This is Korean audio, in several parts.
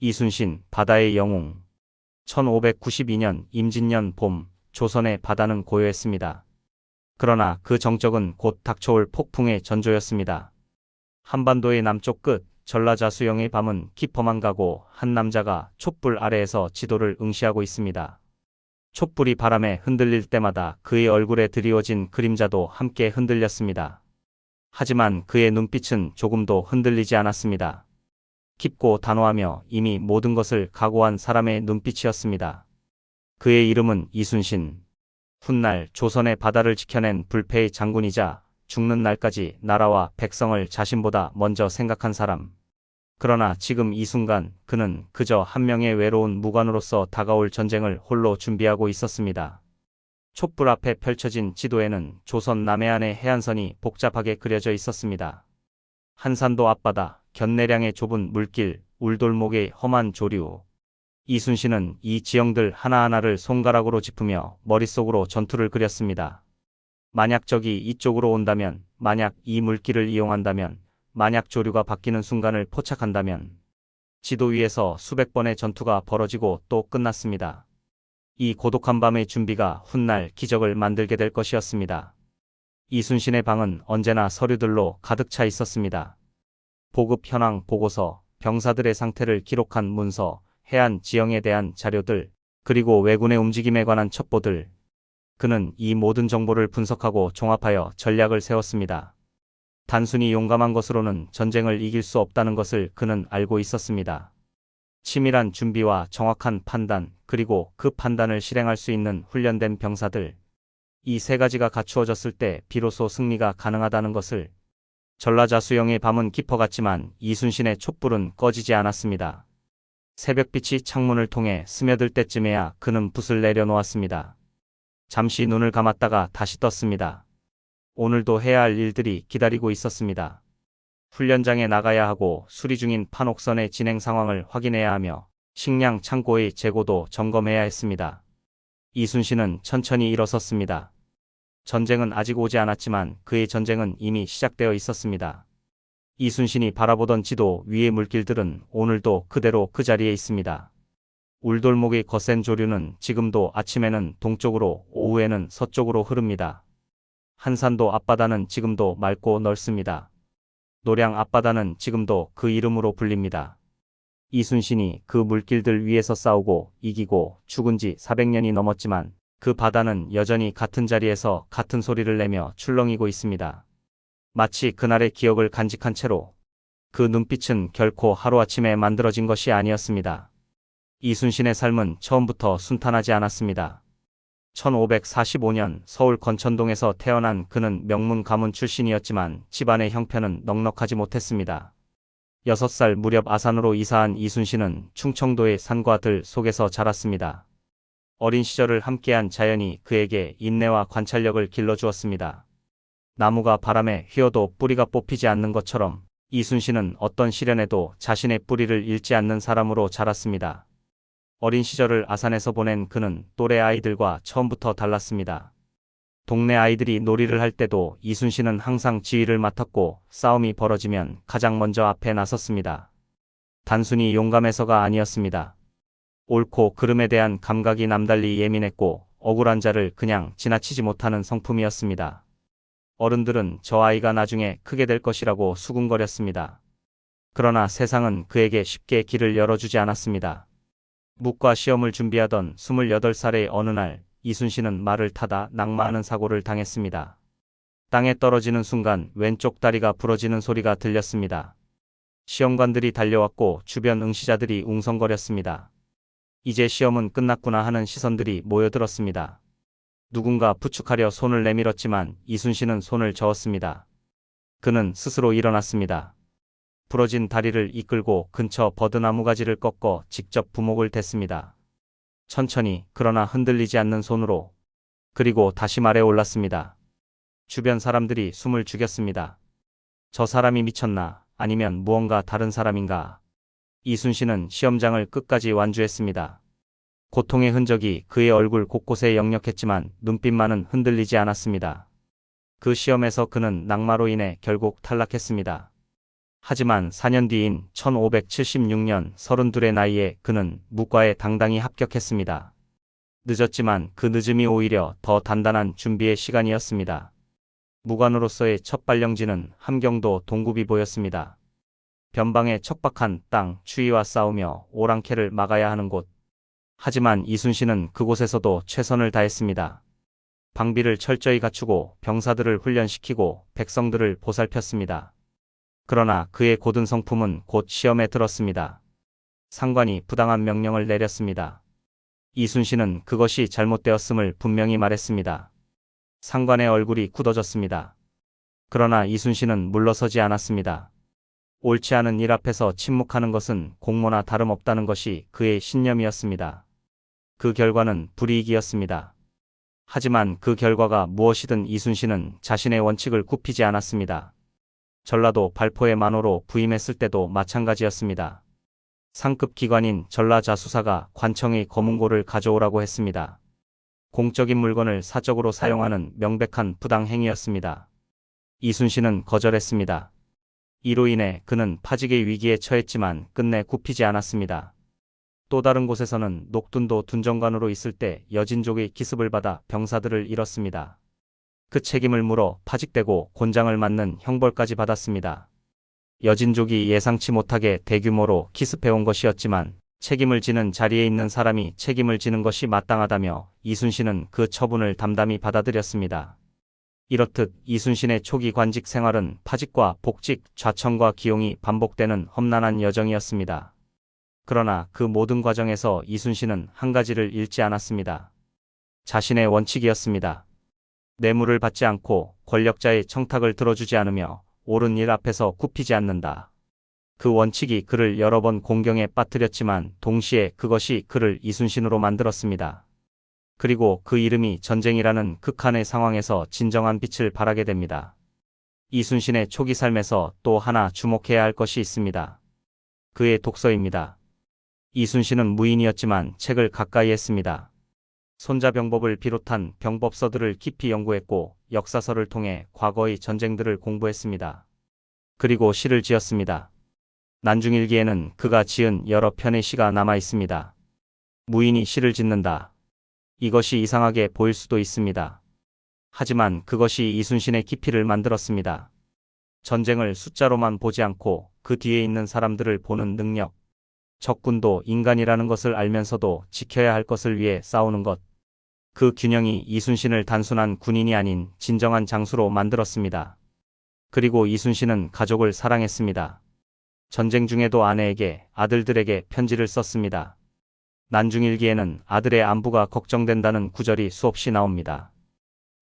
이순신, 바다의 영웅. 1592년 임진년 봄, 조선의 바다는 고요했습니다. 그러나 그 정적은 곧 닥쳐올 폭풍의 전조였습니다. 한반도의 남쪽 끝, 전라자수영의 밤은 깊어만 가고 한 남자가 촛불 아래에서 지도를 응시하고 있습니다. 촛불이 바람에 흔들릴 때마다 그의 얼굴에 드리워진 그림자도 함께 흔들렸습니다. 하지만 그의 눈빛은 조금도 흔들리지 않았습니다. 깊고 단호하며 이미 모든 것을 각오한 사람의 눈빛이었습니다. 그의 이름은 이순신. 훗날 조선의 바다를 지켜낸 불패의 장군이자 죽는 날까지 나라와 백성을 자신보다 먼저 생각한 사람. 그러나 지금 이 순간 그는 그저 한 명의 외로운 무관으로서 다가올 전쟁을 홀로 준비하고 있었습니다. 촛불 앞에 펼쳐진 지도에는 조선 남해안의 해안선이 복잡하게 그려져 있었습니다. 한산도 앞바다, 견내량의 좁은 물길, 울돌목의 험한 조류. 이순신은 이 지형들 하나하나를 손가락으로 짚으며 머릿속으로 전투를 그렸습니다. 만약 적이 이쪽으로 온다면, 만약 이 물길을 이용한다면, 만약 조류가 바뀌는 순간을 포착한다면, 지도 위에서 수백 번의 전투가 벌어지고 또 끝났습니다. 이 고독한 밤의 준비가 훗날 기적을 만들게 될 것이었습니다. 이순신의 방은 언제나 서류들로 가득 차 있었습니다. 보급 현황 보고서, 병사들의 상태를 기록한 문서, 해안 지형에 대한 자료들, 그리고 왜군의 움직임에 관한 첩보들. 그는 이 모든 정보를 분석하고 종합하여 전략을 세웠습니다. 단순히 용감한 것으로는 전쟁을 이길 수 없다는 것을 그는 알고 있었습니다. 치밀한 준비와 정확한 판단, 그리고 그 판단을 실행할 수 있는 훈련된 병사들. 이 세 가지가 갖추어졌을 때 비로소 승리가 가능하다는 것을. 전라자수영의 밤은 깊어갔지만 이순신의 촛불은 꺼지지 않았습니다. 새벽빛이 창문을 통해 스며들 때쯤에야 그는 붓을 내려놓았습니다. 잠시 눈을 감았다가 다시 떴습니다. 오늘도 해야 할 일들이 기다리고 있었습니다. 훈련장에 나가야 하고 수리 중인 판옥선의 진행 상황을 확인해야 하며 식량 창고의 재고도 점검해야 했습니다. 이순신은 천천히 일어섰습니다. 전쟁은 아직 오지 않았지만 그의 전쟁은 이미 시작되어 있었습니다. 이순신이 바라보던 지도 위의 물길들은 오늘도 그대로 그 자리에 있습니다. 울돌목의 거센 조류는 지금도 아침에는 동쪽으로, 오후에는 서쪽으로 흐릅니다. 한산도 앞바다는 지금도 맑고 넓습니다. 노량 앞바다는 지금도 그 이름으로 불립니다. 이순신이 그 물길들 위에서 싸우고 이기고 죽은 지 400년이 넘었지만 그 바다는 여전히 같은 자리에서 같은 소리를 내며 출렁이고 있습니다. 마치 그날의 기억을 간직한 채로. 그 눈빛은 결코 하루아침에 만들어진 것이 아니었습니다. 이순신의 삶은 처음부터 순탄하지 않았습니다. 1545년 서울 건천동에서 태어난 그는 명문 가문 출신이었지만 집안의 형편은 넉넉하지 못했습니다. 6살 무렵 아산으로 이사한 이순신은 충청도의 산과 들 속에서 자랐습니다. 어린 시절을 함께한 자연이 그에게 인내와 관찰력을 길러주었습니다. 나무가 바람에 휘어도 뿌리가 뽑히지 않는 것처럼 이순신은 어떤 시련에도 자신의 뿌리를 잃지 않는 사람으로 자랐습니다. 어린 시절을 아산에서 보낸 그는 또래 아이들과 처음부터 달랐습니다. 동네 아이들이 놀이를 할 때도 이순신은 항상 지휘를 맡았고 싸움이 벌어지면 가장 먼저 앞에 나섰습니다. 단순히 용감해서가 아니었습니다. 옳고 그름에 대한 감각이 남달리 예민했고 억울한 자를 그냥 지나치지 못하는 성품이었습니다. 어른들은 저 아이가 나중에 크게 될 것이라고 수군거렸습니다. 그러나 세상은 그에게 쉽게 길을 열어주지 않았습니다. 묵과 시험을 준비하던 28살의 어느 날 이순신은 말을 타다 낙마하는 사고를 당했습니다. 땅에 떨어지는 순간 왼쪽 다리가 부러지는 소리가 들렸습니다. 시험관들이 달려왔고 주변 응시자들이 웅성거렸습니다. 이제 시험은 끝났구나 하는 시선들이 모여들었습니다. 누군가 부축하려 손을 내밀었지만 이순신은 손을 저었습니다. 그는 스스로 일어났습니다. 부러진 다리를 이끌고 근처 버드나무 가지를 꺾어 직접 부목을 댔습니다. 천천히 그러나 흔들리지 않는 손으로. 그리고 다시 말에 올랐습니다. 주변 사람들이 숨을 죽였습니다. 저 사람이 미쳤나? 아니면 무언가 다른 사람인가? 이순신은 시험장을 끝까지 완주했습니다. 고통의 흔적이 그의 얼굴 곳곳에 역력했지만 눈빛만은 흔들리지 않았습니다. 그 시험에서 그는 낙마로 인해 결국 탈락했습니다. 하지만 4년 뒤인 1576년 32의 나이에 그는 무과에 당당히 합격했습니다. 늦었지만 그 늦음이 오히려 더 단단한 준비의 시간이었습니다. 무관으로서의 첫 발령지는 함경도 동국이 보였습니다. 변방의 척박한 땅, 추위와 싸우며 오랑캐를 막아야 하는 곳. 하지만 이순신은 그곳에서도 최선을 다했습니다. 방비를 철저히 갖추고 병사들을 훈련시키고 백성들을 보살폈습니다. 그러나 그의 고든 성품은 곧 시험에 들었습니다. 상관이 부당한 명령을 내렸습니다. 이순신은 그것이 잘못되었음을 분명히 말했습니다. 상관의 얼굴이 굳어졌습니다. 그러나 이순신은 물러서지 않았습니다. 옳지 않은 일 앞에서 침묵하는 것은 공모나 다름없다는 것이 그의 신념이었습니다. 그 결과는 불이익이었습니다. 하지만 그 결과가 무엇이든 이순신은 자신의 원칙을 굽히지 않았습니다. 전라도 발포의 만호로 부임했을 때도 마찬가지였습니다. 상급 기관인 전라자수사가 관청의 검은고를 가져오라고 했습니다. 공적인 물건을 사적으로 사용하는 명백한 부당행위였습니다. 이순신은 거절했습니다. 이로 인해 그는 파직의 위기에 처했지만 끝내 굽히지 않았습니다. 또 다른 곳에서는 녹둔도 둔정관으로 있을 때 여진족의 기습을 받아 병사들을 잃었습니다. 그 책임을 물어 파직되고 곤장을 맞는 형벌까지 받았습니다. 여진족이 예상치 못하게 대규모로 기습해온 것이었지만 책임을 지는 자리에 있는 사람이 책임을 지는 것이 마땅하다며 이순신은 그 처분을 담담히 받아들였습니다. 이렇듯 이순신의 초기 관직 생활은 파직과 복직, 좌청과 기용이 반복되는 험난한 여정이었습니다. 그러나 그 모든 과정에서 이순신은 한 가지를 잃지 않았습니다. 자신의 원칙이었습니다. 뇌물을 받지 않고 권력자의 청탁을 들어주지 않으며 옳은 일 앞에서 굽히지 않는다. 그 원칙이 그를 여러 번 공경에 빠뜨렸지만 동시에 그것이 그를 이순신으로 만들었습니다. 그리고 그 이름이 전쟁이라는 극한의 상황에서 진정한 빛을 발하게 됩니다. 이순신의 초기 삶에서 또 하나 주목해야 할 것이 있습니다. 그의 독서입니다. 이순신은 무인이었지만 책을 가까이 했습니다. 손자병법을 비롯한 병법서들을 깊이 연구했고 역사서를 통해 과거의 전쟁들을 공부했습니다. 그리고 시를 지었습니다. 난중일기에는 그가 지은 여러 편의 시가 남아 있습니다. 무인이 시를 짓는다. 이것이 이상하게 보일 수도 있습니다. 하지만 그것이 이순신의 깊이를 만들었습니다. 전쟁을 숫자로만 보지 않고 그 뒤에 있는 사람들을 보는 능력. 적군도 인간이라는 것을 알면서도 지켜야 할 것을 위해 싸우는 것. 그 균형이 이순신을 단순한 군인이 아닌 진정한 장수로 만들었습니다. 그리고 이순신은 가족을 사랑했습니다. 전쟁 중에도 아내에게, 아들들에게 편지를 썼습니다. 난중일기에는 아들의 안부가 걱정된다는 구절이 수없이 나옵니다.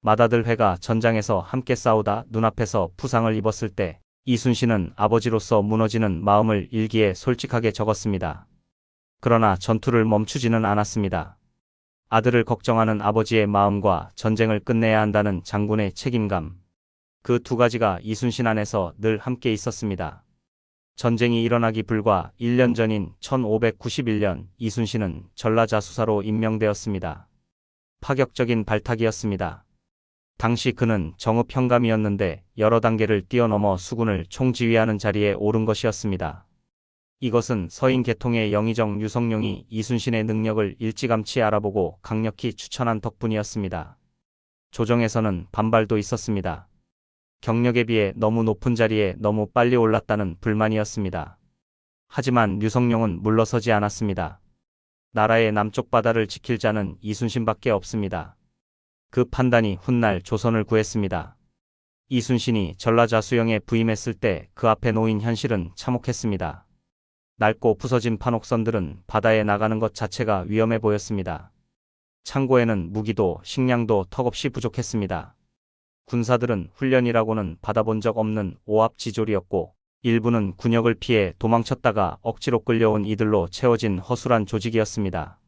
맏아들 회가 전장에서 함께 싸우다 눈앞에서 부상을 입었을 때 이순신은 아버지로서 무너지는 마음을 일기에 솔직하게 적었습니다. 그러나 전투를 멈추지는 않았습니다. 아들을 걱정하는 아버지의 마음과 전쟁을 끝내야 한다는 장군의 책임감. 그 두 가지가 이순신 안에서 늘 함께 있었습니다. 전쟁이 일어나기 불과 1년 전인 1591년 이순신은 전라자수사로 임명되었습니다. 파격적인 발탁이었습니다. 당시 그는 정읍형감이었는데 여러 단계를 뛰어넘어 수군을 총지휘하는 자리에 오른 것이었습니다. 이것은 서인 계통의 영의정 유성룡이 이순신의 능력을 일찌감치 알아보고 강력히 추천한 덕분이었습니다. 조정에서는 반발도 있었습니다. 경력에 비해 너무 높은 자리에 너무 빨리 올랐다는 불만이었습니다. 하지만 유성룡은 물러서지 않았습니다. 나라의 남쪽 바다를 지킬 자는 이순신밖에 없습니다. 그 판단이 훗날 조선을 구했습니다. 이순신이 전라자수영에 부임했을 때 그 앞에 놓인 현실은 참혹했습니다. 낡고 부서진 판옥선들은 바다에 나가는 것 자체가 위험해 보였습니다. 창고에는 무기도 식량도 턱없이 부족했습니다. 군사들은 훈련이라고는 받아본 적 없는 오합지졸이었고 일부는 군역을 피해 도망쳤다가 억지로 끌려온 이들로 채워진 허술한 조직이었습니다.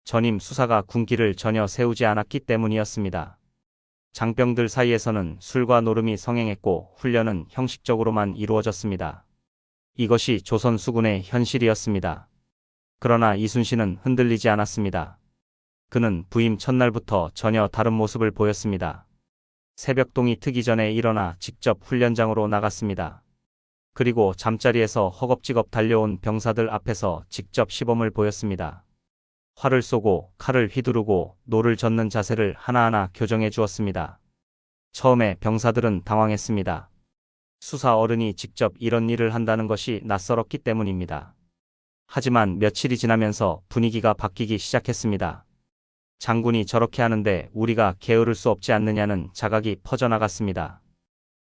전임 수사가 군기를 전혀 세우지 않았기 때문이었습니다. 장병들 사이에서는 술과 노름이 성행했고 훈련은 형식적으로만 이루어졌습니다. 이것이 조선 수군의 현실이었습니다. 그러나 이순신은 흔들리지 않았습니다. 그는 부임 첫날부터 전혀 다른 모습을 보였습니다. 새벽동이 트기 전에 일어나 직접 훈련장으로 나갔습니다. 그리고 잠자리에서 허겁지겁 달려온 병사들 앞에서 직접 시범을 보였습니다. 활을 쏘고 칼을 휘두르고 노를 젓는 자세를 하나하나 교정해 주었습니다. 처음에 병사들은 당황했습니다. 수사 어른이 직접 이런 일을 한다는 것이 낯설었기 때문입니다. 하지만 며칠이 지나면서 분위기가 바뀌기 시작했습니다. 장군이 저렇게 하는데 우리가 게으를 수 없지 않느냐는 자각이 퍼져나갔습니다.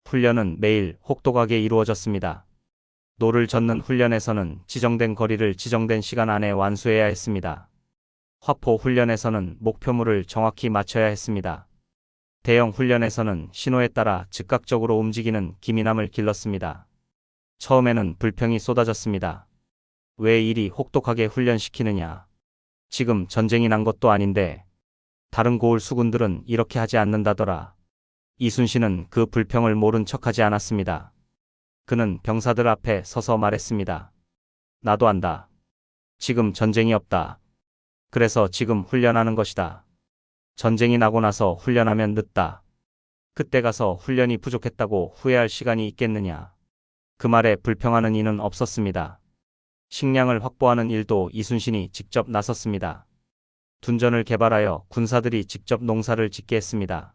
훈련은 매일 혹독하게 이루어졌습니다. 노를 젓는 훈련에서는 지정된 거리를 지정된 시간 안에 완수해야 했습니다. 화포 훈련에서는 목표물을 정확히 맞춰야 했습니다. 대형 훈련에서는 신호에 따라 즉각적으로 움직이는 기민함을 길렀습니다. 처음에는 불평이 쏟아졌습니다. 왜 이리 혹독하게 훈련시키느냐. 지금 전쟁이 난 것도 아닌데 다른 고을 수군들은 이렇게 하지 않는다더라. 이순신은 그 불평을 모른 척하지 않았습니다. 그는 병사들 앞에 서서 말했습니다. 나도 안다. 지금 전쟁이 없다. 그래서 지금 훈련하는 것이다. 전쟁이 나고 나서 훈련하면 늦다. 그때 가서 훈련이 부족했다고 후회할 시간이 있겠느냐. 그 말에 불평하는 이는 없었습니다. 식량을 확보하는 일도 이순신이 직접 나섰습니다. 둔전을 개발하여 군사들이 직접 농사를 짓게 했습니다.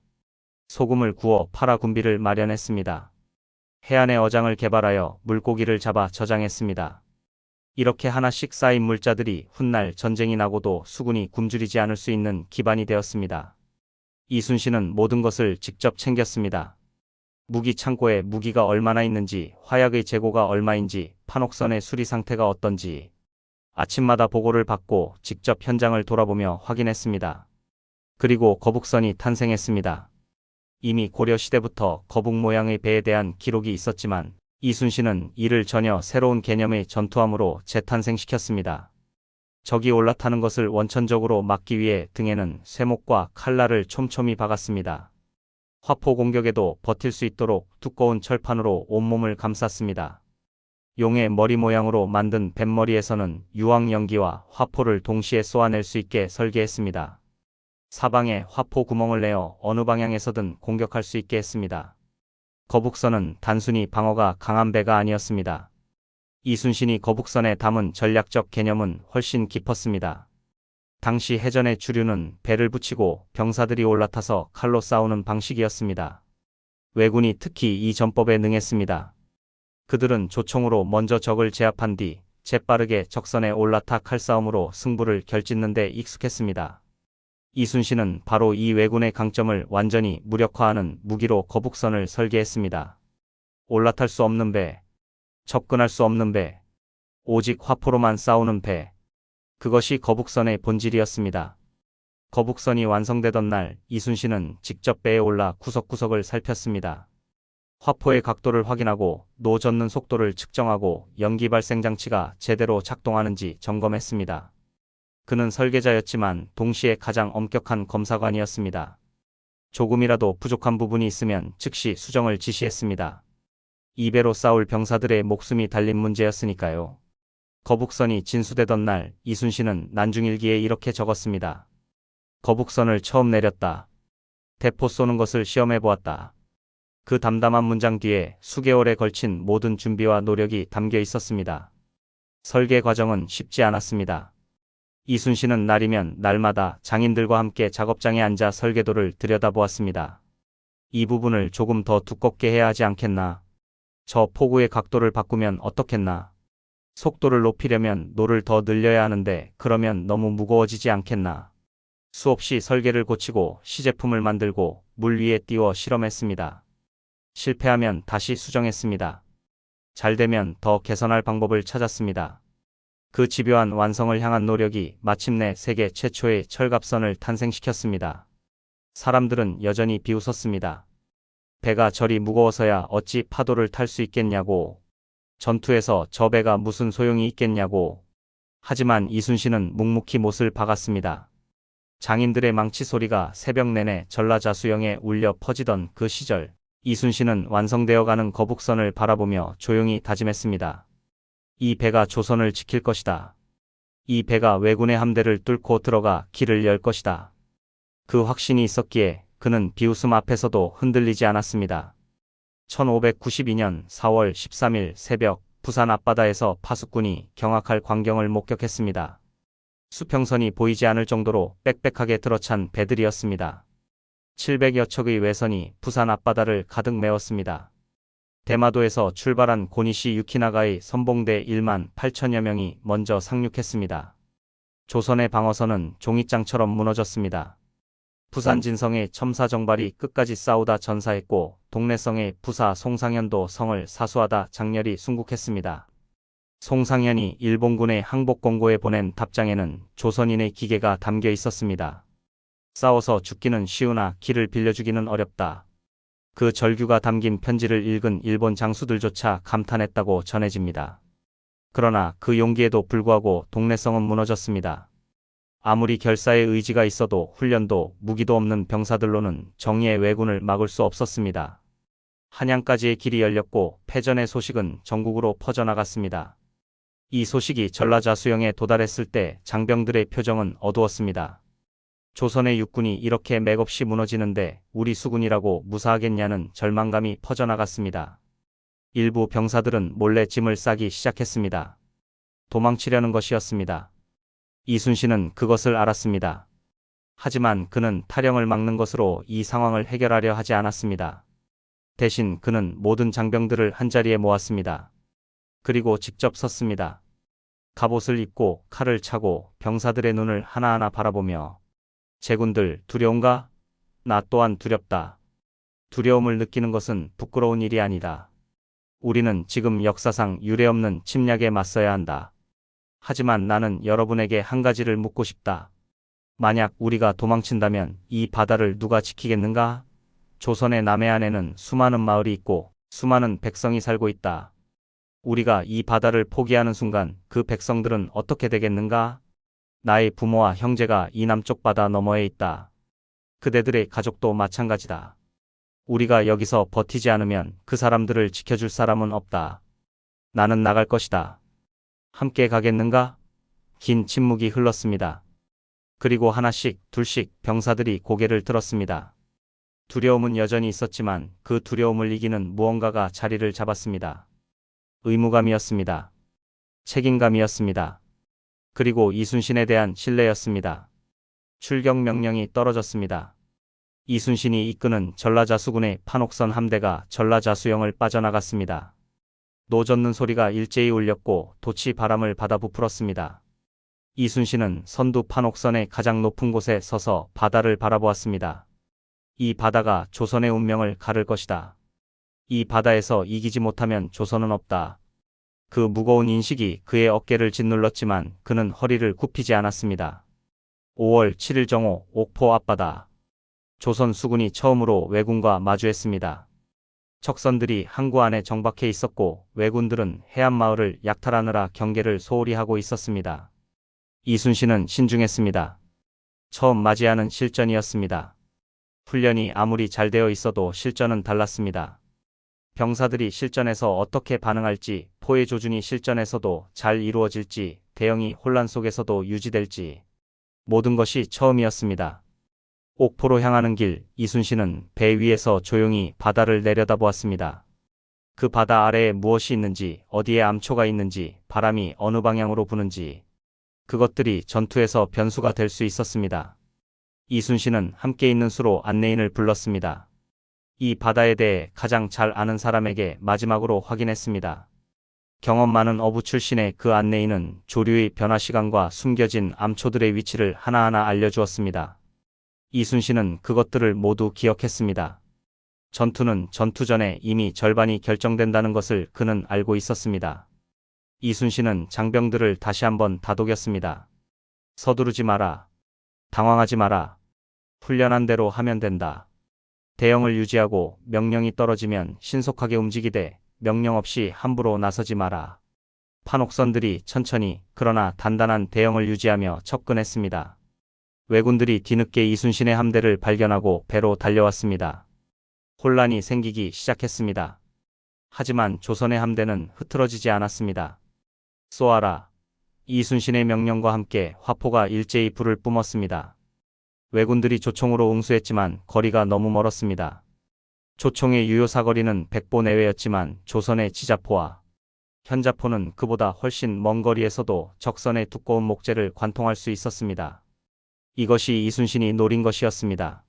소금을 구워 팔아 군비를 마련했습니다. 해안의 어장을 개발하여 물고기를 잡아 저장했습니다. 이렇게 하나씩 쌓인 물자들이 훗날 전쟁이 나고도 수군이 굶주리지 않을 수 있는 기반이 되었습니다. 이순신은 모든 것을 직접 챙겼습니다. 무기 창고에 무기가 얼마나 있는지, 화약의 재고가 얼마인지, 판옥선의 수리 상태가 어떤지 아침마다 보고를 받고 직접 현장을 돌아보며 확인했습니다. 그리고 거북선이 탄생했습니다. 이미 고려시대부터 거북 모양의 배에 대한 기록이 있었지만 이순신은 이를 전혀 새로운 개념의 전투함으로 재탄생시켰습니다. 적이 올라타는 것을 원천적으로 막기 위해 등에는 쇠목과 칼날을 촘촘히 박았습니다. 화포 공격에도 버틸 수 있도록 두꺼운 철판으로 온몸을 감쌌습니다. 용의 머리 모양으로 만든 뱃머리에서는 유황 연기와 화포를 동시에 쏘아낼 수 있게 설계했습니다. 사방에 화포 구멍을 내어 어느 방향에서든 공격할 수 있게 했습니다. 거북선은 단순히 방어가 강한 배가 아니었습니다. 이순신이 거북선에 담은 전략적 개념은 훨씬 깊었습니다. 당시 해전의 주류는 배를 붙이고 병사들이 올라타서 칼로 싸우는 방식이었습니다. 왜군이 특히 이 전법에 능했습니다. 그들은 조총으로 먼저 적을 제압한 뒤 재빠르게 적선에 올라타 칼싸움으로 승부를 결짓는 데 익숙했습니다. 이순신은 바로 이 왜군의 강점을 완전히 무력화하는 무기로 거북선을 설계했습니다. 올라탈 수 없는 배, 접근할 수 없는 배, 오직 화포로만 싸우는 배. 그것이 거북선의 본질이었습니다. 거북선이 완성되던 날 이순신은 직접 배에 올라 구석구석을 살폈습니다. 화포의 각도를 확인하고 노 젓는 속도를 측정하고 연기 발생 장치가 제대로 작동하는지 점검했습니다. 그는 설계자였지만 동시에 가장 엄격한 검사관이었습니다. 조금이라도 부족한 부분이 있으면 즉시 수정을 지시했습니다. 이 배로 싸울 병사들의 목숨이 달린 문제였으니까요. 거북선이 진수되던 날 이순신은 난중일기에 이렇게 적었습니다. 거북선을 처음 내렸다. 대포 쏘는 것을 시험해 보았다. 그 담담한 문장 뒤에 수개월에 걸친 모든 준비와 노력이 담겨 있었습니다. 설계 과정은 쉽지 않았습니다. 이순신은 날이면 날마다 장인들과 함께 작업장에 앉아 설계도를 들여다보았습니다. 이 부분을 조금 더 두껍게 해야 하지 않겠나? 저 포구의 각도를 바꾸면 어떻겠나? 속도를 높이려면 노를 더 늘려야 하는데 그러면 너무 무거워지지 않겠나? 수없이 설계를 고치고 시제품을 만들고 물 위에 띄워 실험했습니다. 실패하면 다시 수정했습니다. 잘 되면 더 개선할 방법을 찾았습니다. 그 집요한 완성을 향한 노력이 마침내 세계 최초의 철갑선을 탄생시켰습니다. 사람들은 여전히 비웃었습니다. 배가 저리 무거워서야 어찌 파도를 탈 수 있겠냐고. 전투에서 저 배가 무슨 소용이 있겠냐고. 하지만 이순신은 묵묵히 못을 박았습니다. 장인들의 망치 소리가 새벽 내내 전라자수영에 울려 퍼지던 그 시절, 이순신은 완성되어가는 거북선을 바라보며 조용히 다짐했습니다. 이 배가 조선을 지킬 것이다. 이 배가 왜군의 함대를 뚫고 들어가 길을 열 것이다. 그 확신이 있었기에 그는 비웃음 앞에서도 흔들리지 않았습니다. 1592년 4월 13일 새벽 부산 앞바다에서 파수꾼이 경악할 광경을 목격했습니다. 수평선이 보이지 않을 정도로 빽빽하게 들어찬 배들이었습니다. 700여 척의 외선이 부산 앞바다를 가득 메웠습니다. 대마도에서 출발한 고니시 유키나가의 선봉대 1만 8천여 명이 먼저 상륙했습니다. 조선의 방어선은 종이장처럼 무너졌습니다. 부산 진성의 첨사정발이 끝까지 싸우다 전사했고 동래성의 부사 송상현도 성을 사수하다 장렬히 순국했습니다. 송상현이 일본군의 항복 공고에 보낸 답장에는 조선인의 기계가 담겨 있었습니다. 싸워서 죽기는 쉬우나 길을 빌려주기는 어렵다. 그 절규가 담긴 편지를 읽은 일본 장수들조차 감탄했다고 전해집니다. 그러나 그 용기에도 불구하고 동래성은 무너졌습니다. 아무리 결사의 의지가 있어도 훈련도 무기도 없는 병사들로는 정의의 왜군을 막을 수 없었습니다. 한양까지의 길이 열렸고 패전의 소식은 전국으로 퍼져나갔습니다. 이 소식이 전라자수영에 도달했을 때 장병들의 표정은 어두웠습니다. 조선의 육군이 이렇게 맥없이 무너지는데 우리 수군이라고 무사하겠냐는 절망감이 퍼져나갔습니다. 일부 병사들은 몰래 짐을 싸기 시작했습니다. 도망치려는 것이었습니다. 이순신은 그것을 알았습니다. 하지만 그는 탈영을 막는 것으로 이 상황을 해결하려 하지 않았습니다. 대신 그는 모든 장병들을 한자리에 모았습니다. 그리고 직접 섰습니다. 갑옷을 입고 칼을 차고 병사들의 눈을 하나하나 바라보며 제군들 두려운가? 나 또한 두렵다. 두려움을 느끼는 것은 부끄러운 일이 아니다. 우리는 지금 역사상 유례없는 침략에 맞서야 한다. 하지만 나는 여러분에게 한 가지를 묻고 싶다. 만약 우리가 도망친다면 이 바다를 누가 지키겠는가? 조선의 남해안에는 수많은 마을이 있고 수많은 백성이 살고 있다. 우리가 이 바다를 포기하는 순간 그 백성들은 어떻게 되겠는가? 나의 부모와 형제가 이 남쪽 바다 너머에 있다. 그대들의 가족도 마찬가지다. 우리가 여기서 버티지 않으면 그 사람들을 지켜줄 사람은 없다. 나는 나갈 것이다. 함께 가겠는가? 긴 침묵이 흘렀습니다. 그리고 하나씩 둘씩 병사들이 고개를 들었습니다. 두려움은 여전히 있었지만 그 두려움을 이기는 무언가가 자리를 잡았습니다. 의무감이었습니다. 책임감이었습니다. 그리고 이순신에 대한 신뢰였습니다. 출격 명령이 떨어졌습니다. 이순신이 이끄는 전라자수군의 판옥선 함대가 전라자수영을 빠져나갔습니다. 노젓는 소리가 일제히 울렸고 돛이 바람을 받아 부풀었습니다. 이순신은 선두 판옥선의 가장 높은 곳에 서서 바다를 바라보았습니다. 이 바다가 조선의 운명을 가를 것이다. 이 바다에서 이기지 못하면 조선은 없다. 그 무거운 인식이 그의 어깨를 짓눌렀지만 그는 허리를 굽히지 않았습니다. 5월 7일 정오 옥포 앞바다. 조선 수군이 처음으로 왜군과 마주했습니다. 척선들이 항구 안에 정박해 있었고 왜군들은 해안마을을 약탈하느라 경계를 소홀히 하고 있었습니다. 이순신은 신중했습니다. 처음 맞이하는 실전이었습니다. 훈련이 아무리 잘 되어 있어도 실전은 달랐습니다. 병사들이 실전에서 어떻게 반응할지, 포의 조준이 실전에서도 잘 이루어질지, 대형이 혼란 속에서도 유지될지 모든 것이 처음이었습니다. 옥포로 향하는 길, 이순신은 배 위에서 조용히 바다를 내려다보았습니다. 그 바다 아래에 무엇이 있는지, 어디에 암초가 있는지, 바람이 어느 방향으로 부는지, 그것들이 전투에서 변수가 될 수 있었습니다. 이순신은 함께 있는 수로 안내인을 불렀습니다. 이 바다에 대해 가장 잘 아는 사람에게 마지막으로 확인했습니다. 경험 많은 어부 출신의 그 안내인은 조류의 변화 시간과 숨겨진 암초들의 위치를 하나하나 알려주었습니다. 이순신은 그것들을 모두 기억했습니다. 전투는 전투 전에 이미 절반이 결정된다는 것을 그는 알고 있었습니다. 이순신은 장병들을 다시 한번 다독였습니다. 서두르지 마라. 당황하지 마라. 훈련한 대로 하면 된다. 대형을 유지하고 명령이 떨어지면 신속하게 움직이되 명령 없이 함부로 나서지 마라. 판옥선들이 천천히 그러나 단단한 대형을 유지하며 접근했습니다. 왜군들이 뒤늦게 이순신의 함대를 발견하고 배로 달려왔습니다. 혼란이 생기기 시작했습니다. 하지만 조선의 함대는 흐트러지지 않았습니다. 쏘아라. 이순신의 명령과 함께 화포가 일제히 불을 뿜었습니다. 왜군들이 조총으로 응수했지만 거리가 너무 멀었습니다. 조총의 유효 사거리는 100보 내외였지만 조선의 지자포와 현자포는 그보다 훨씬 먼 거리에서도 적선의 두꺼운 목재를 관통할 수 있었습니다. 이것이 이순신이 노린 것이었습니다.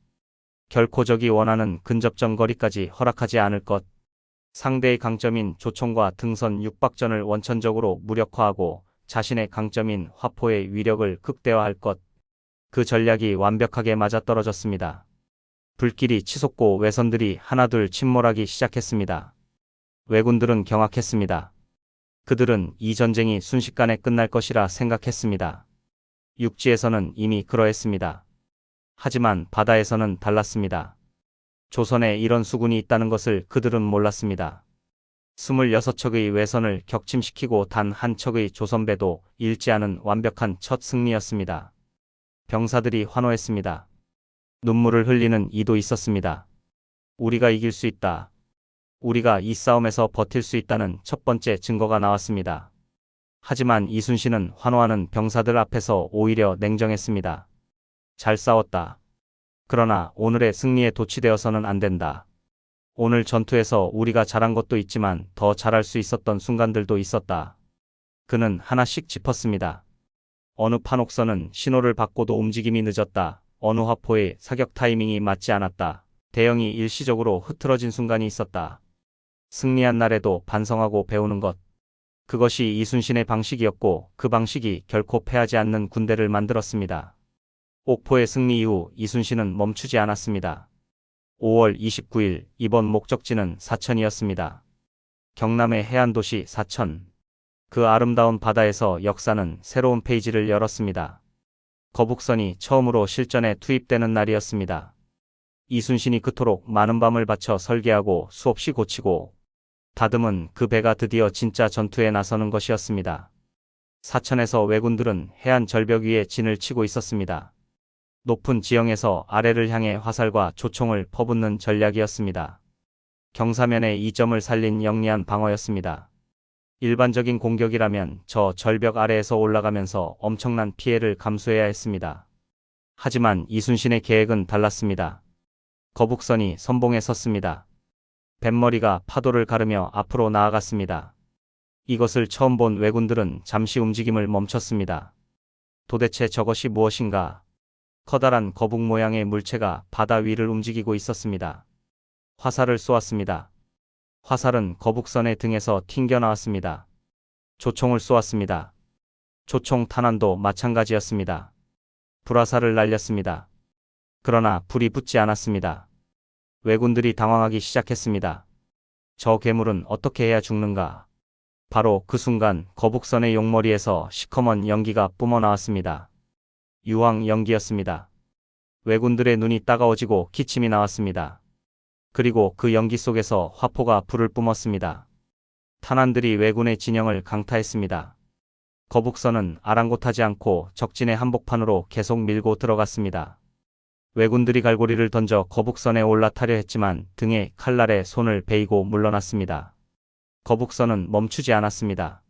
결코 적이 원하는 근접전 거리까지 허락하지 않을 것. 상대의 강점인 조총과 등선 육박전을 원천적으로 무력화하고 자신의 강점인 화포의 위력을 극대화할 것. 그 전략이 완벽하게 맞아떨어졌습니다. 불길이 치솟고 외선들이 하나둘 침몰하기 시작했습니다. 왜군들은 경악했습니다. 그들은 이 전쟁이 순식간에 끝날 것이라 생각했습니다. 육지에서는 이미 그러했습니다. 하지만 바다에서는 달랐습니다. 조선에 이런 수군이 있다는 것을 그들은 몰랐습니다. 26척의 외선을 격침시키고 단 한 척의 조선배도 잃지 않은 완벽한 첫 승리였습니다. 병사들이 환호했습니다. 눈물을 흘리는 이도 있었습니다. 우리가 이길 수 있다. 우리가 이 싸움에서 버틸 수 있다는 첫 번째 증거가 나왔습니다. 하지만 이순신은 환호하는 병사들 앞에서 오히려 냉정했습니다. 잘 싸웠다. 그러나 오늘의 승리에 도취되어서는 안 된다. 오늘 전투에서 우리가 잘한 것도 있지만 더 잘할 수 있었던 순간들도 있었다. 그는 하나씩 짚었습니다. 어느 판옥선은 신호를 받고도 움직임이 늦었다. 어느 화포의 사격 타이밍이 맞지 않았다. 대형이 일시적으로 흐트러진 순간이 있었다. 승리한 날에도 반성하고 배우는 것. 그것이 이순신의 방식이었고 그 방식이 결코 패하지 않는 군대를 만들었습니다. 옥포의 승리 이후 이순신은 멈추지 않았습니다. 5월 29일 이번 목적지는 사천이었습니다. 경남의 해안도시 사천. 그 아름다운 바다에서 역사는 새로운 페이지를 열었습니다. 거북선이 처음으로 실전에 투입되는 날이었습니다. 이순신이 그토록 많은 밤을 바쳐 설계하고 수없이 고치고 다듬은 그 배가 드디어 진짜 전투에 나서는 것이었습니다. 사천에서 왜군들은 해안 절벽 위에 진을 치고 있었습니다. 높은 지형에서 아래를 향해 화살과 조총을 퍼붓는 전략이었습니다. 경사면의 이점을 살린 영리한 방어였습니다. 일반적인 공격이라면 저 절벽 아래에서 올라가면서 엄청난 피해를 감수해야 했습니다. 하지만 이순신의 계획은 달랐습니다. 거북선이 선봉에 섰습니다. 뱃머리가 파도를 가르며 앞으로 나아갔습니다. 이것을 처음 본 왜군들은 잠시 움직임을 멈췄습니다. 도대체 저것이 무엇인가? 커다란 거북 모양의 물체가 바다 위를 움직이고 있었습니다. 화살을 쏘았습니다. 화살은 거북선의 등에서 튕겨나왔습니다. 조총을 쏘았습니다. 조총 탄환도 마찬가지였습니다. 불화살을 날렸습니다. 그러나 불이 붙지 않았습니다. 왜군들이 당황하기 시작했습니다. 저 괴물은 어떻게 해야 죽는가? 바로 그 순간 거북선의 용머리에서 시커먼 연기가 뿜어나왔습니다. 유황 연기였습니다. 왜군들의 눈이 따가워지고 기침이 나왔습니다. 그리고 그 연기 속에서 화포가 불을 뿜었습니다. 탄환들이 왜군의 진영을 강타했습니다. 거북선은 아랑곳하지 않고 적진의 한복판으로 계속 밀고 들어갔습니다. 왜군들이 갈고리를 던져 거북선에 올라타려 했지만 등에 칼날에 손을 베이고 물러났습니다. 거북선은 멈추지 않았습니다.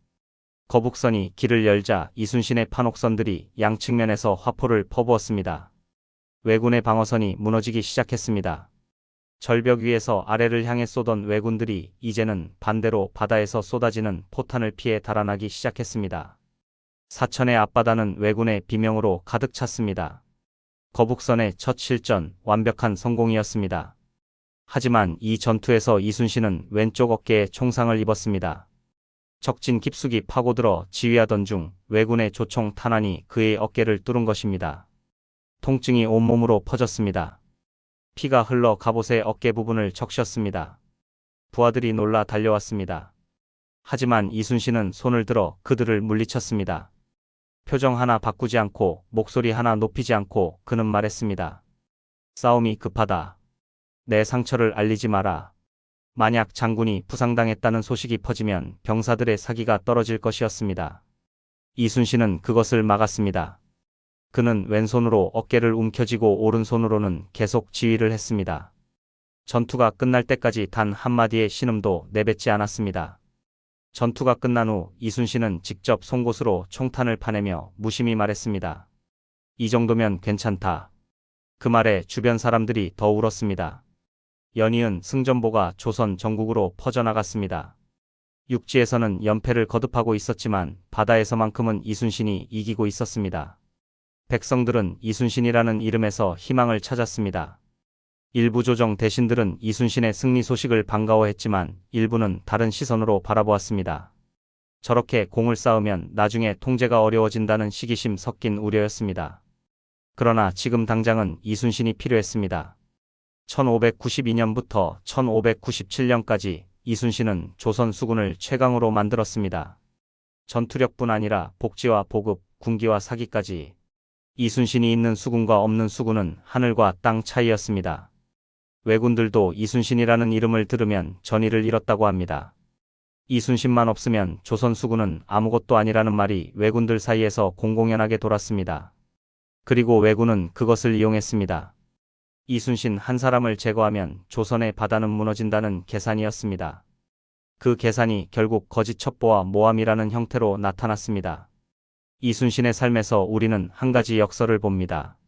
거북선이 길을 열자 이순신의 판옥선들이 양측면에서 화포를 퍼부었습니다. 왜군의 방어선이 무너지기 시작했습니다. 절벽 위에서 아래를 향해 쏘던 왜군들이 이제는 반대로 바다에서 쏟아지는 포탄을 피해 달아나기 시작했습니다. 사천의 앞바다는 왜군의 비명으로 가득 찼습니다. 거북선의 첫 실전, 완벽한 성공이었습니다. 하지만 이 전투에서 이순신은 왼쪽 어깨에 총상을 입었습니다. 적진 깊숙이 파고들어 지휘하던 중 왜군의 조총 탄환이 그의 어깨를 뚫은 것입니다. 통증이 온몸으로 퍼졌습니다. 피가 흘러 갑옷의 어깨 부분을 적셨습니다. 부하들이 놀라 달려왔습니다. 하지만 이순신은 손을 들어 그들을 물리쳤습니다. 표정 하나 바꾸지 않고 목소리 하나 높이지 않고 그는 말했습니다. 싸움이 급하다. 내 상처를 알리지 마라. 만약 장군이 부상당했다는 소식이 퍼지면 병사들의 사기가 떨어질 것이었습니다. 이순신은 그것을 막았습니다. 그는 왼손으로 어깨를 움켜쥐고 오른손으로는 계속 지휘를 했습니다. 전투가 끝날 때까지 단 한마디의 신음도 내뱉지 않았습니다. 전투가 끝난 후 이순신은 직접 송곳으로 총탄을 파내며 무심히 말했습니다. 이 정도면 괜찮다. 그 말에 주변 사람들이 더 울었습니다. 연이은 승전보가 조선 전국으로 퍼져나갔습니다. 육지에서는 연패를 거듭하고 있었지만 바다에서만큼은 이순신이 이기고 있었습니다. 백성들은 이순신이라는 이름에서 희망을 찾았습니다. 일부 조정 대신들은 이순신의 승리 소식을 반가워했지만 일부는 다른 시선으로 바라보았습니다. 저렇게 공을 쌓으면 나중에 통제가 어려워진다는 시기심 섞인 우려였습니다. 그러나 지금 당장은 이순신이 필요했습니다. 1592년부터 1597년까지 이순신은 조선 수군을 최강으로 만들었습니다. 전투력뿐 아니라 복지와 보급, 군기와 사기까지. 이순신이 있는 수군과 없는 수군은 하늘과 땅 차이였습니다. 왜군들도 이순신이라는 이름을 들으면 전의를 잃었다고 합니다. 이순신만 없으면 조선 수군은 아무것도 아니라는 말이 왜군들 사이에서 공공연하게 돌았습니다. 그리고 왜군은 그것을 이용했습니다. 이순신 한 사람을 제거하면 조선의 바다는 무너진다는 계산이었습니다. 그 계산이 결국 거짓 첩보와 모함이라는 형태로 나타났습니다. 이순신의 삶에서 우리는 한 가지 역설을 봅니다.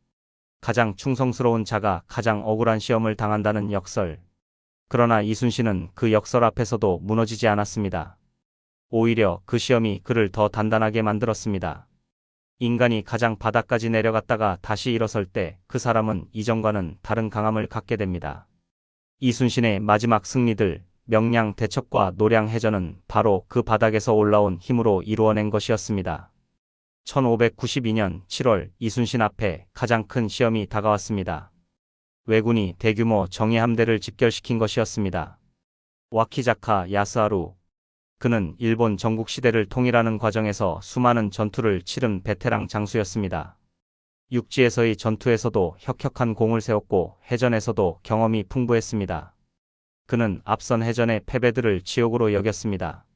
가장 충성스러운 자가 가장 억울한 시험을 당한다는 역설. 그러나 이순신은 그 역설 앞에서도 무너지지 않았습니다. 오히려 그 시험이 그를 더 단단하게 만들었습니다. 인간이 가장 바닥까지 내려갔다가 다시 일어설 때 그 사람은 이전과는 다른 강함을 갖게 됩니다. 이순신의 마지막 승리들, 명량 대첩과 노량 해전은 바로 그 바닥에서 올라온 힘으로 이루어낸 것이었습니다. 1592년 7월 이순신 앞에 가장 큰 시험이 다가왔습니다. 왜군이 대규모 정예 함대를 집결시킨 것이었습니다. 와키자카 야스하루. 그는 일본 전국시대를 통일하는 과정에서 수많은 전투를 치른 베테랑 장수였습니다. 육지에서의 전투에서도 혁혁한 공을 세웠고 해전에서도 경험이 풍부했습니다. 그는 앞선 해전의 패배들을 지옥으로 여겼습니다.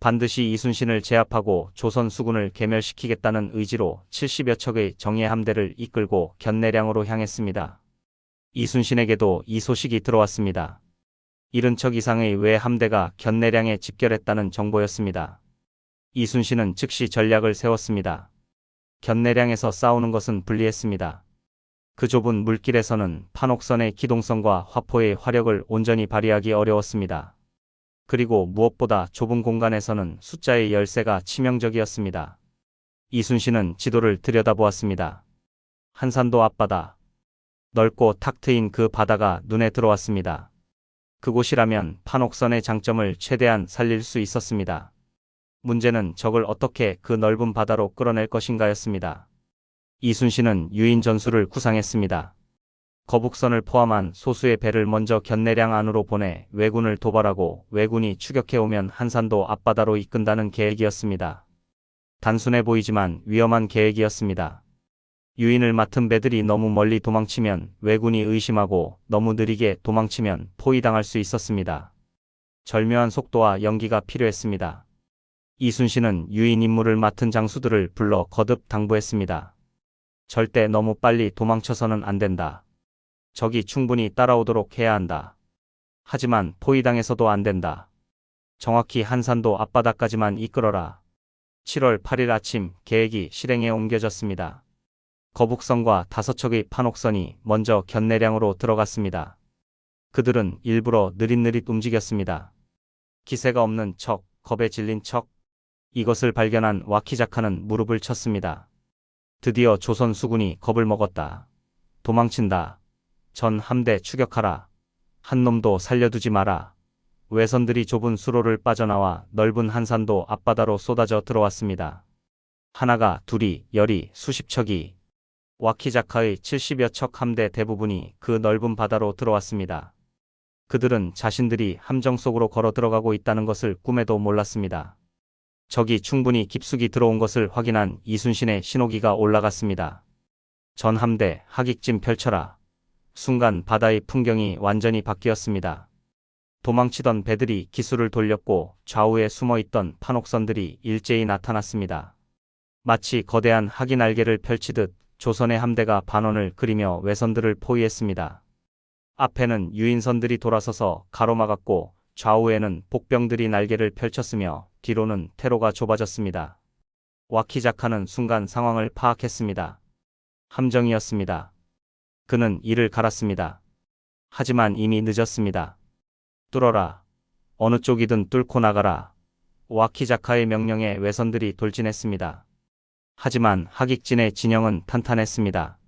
반드시 이순신을 제압하고 조선 수군을 괴멸시키겠다는 의지로 70여 척의 정예 함대를 이끌고 견내량으로 향했습니다. 이순신에게도 이 소식이 들어왔습니다. 70척 이상의 외 함대가 견내량에 집결했다는 정보였습니다. 이순신은 즉시 전략을 세웠습니다. 견내량에서 싸우는 것은 불리했습니다. 그 좁은 물길에서는 판옥선의 기동성과 화포의 화력을 온전히 발휘하기 어려웠습니다. 그리고 무엇보다 좁은 공간에서는 숫자의 열세가 치명적이었습니다. 이순신은 지도를 들여다보았습니다. 한산도 앞바다. 넓고 탁 트인 그 바다가 눈에 들어왔습니다. 그곳이라면 판옥선의 장점을 최대한 살릴 수 있었습니다. 문제는 적을 어떻게 그 넓은 바다로 끌어낼 것인가였습니다. 이순신은 유인 전술을 구상했습니다. 거북선을 포함한 소수의 배를 먼저 견내량 안으로 보내 왜군을 도발하고 왜군이 추격해오면 한산도 앞바다로 이끈다는 계획이었습니다. 단순해 보이지만 위험한 계획이었습니다. 유인을 맡은 배들이 너무 멀리 도망치면 왜군이 의심하고 너무 느리게 도망치면 포위당할 수 있었습니다. 절묘한 속도와 연기가 필요했습니다. 이순신은 유인 임무를 맡은 장수들을 불러 거듭 당부했습니다. 절대 너무 빨리 도망쳐서는 안 된다. 적이 충분히 따라오도록 해야 한다. 하지만 포위당해서도 안 된다. 정확히 한산도 앞바다까지만 이끌어라. 7월 8일 아침 계획이 실행에 옮겨졌습니다. 거북선과 5척의 판옥선이 먼저 견내량으로 들어갔습니다. 그들은 일부러 느릿느릿 움직였습니다. 기세가 없는 척, 겁에 질린 척. 이것을 발견한 와키자카는 무릎을 쳤습니다. 드디어 조선 수군이 겁을 먹었다. 도망친다. 전 함대 추격하라. 한 놈도 살려두지 마라. 외선들이 좁은 수로를 빠져나와 넓은 한산도 앞바다로 쏟아져 들어왔습니다. 하나가, 둘이, 열이, 수십 척이. 와키자카의 70여 척 함대 대부분이 그 넓은 바다로 들어왔습니다. 그들은 자신들이 함정 속으로 걸어 들어가고 있다는 것을 꿈에도 몰랐습니다. 적이 충분히 깊숙이 들어온 것을 확인한 이순신의 신호기가 올라갔습니다. 전 함대 하객진 펼쳐라. 순간 바다의 풍경이 완전히 바뀌었습니다. 도망치던 배들이 기수를 돌렸고 좌우에 숨어있던 판옥선들이 일제히 나타났습니다. 마치 거대한 하기 날개를 펼치듯 조선의 함대가 반원을 그리며 외선들을 포위했습니다. 앞에는 유인선들이 돌아서서 가로막았고 좌우에는 복병들이 날개를 펼쳤으며 뒤로는 퇴로가 좁아졌습니다. 와키자카는 순간 상황을 파악했습니다. 함정이었습니다. 그는 이를 갈았습니다. 하지만 이미 늦었습니다. 뚫어라. 어느 쪽이든 뚫고 나가라. 와키자카의 명령에 외선들이 돌진했습니다. 하지만 하객진의 진영은 탄탄했습니다.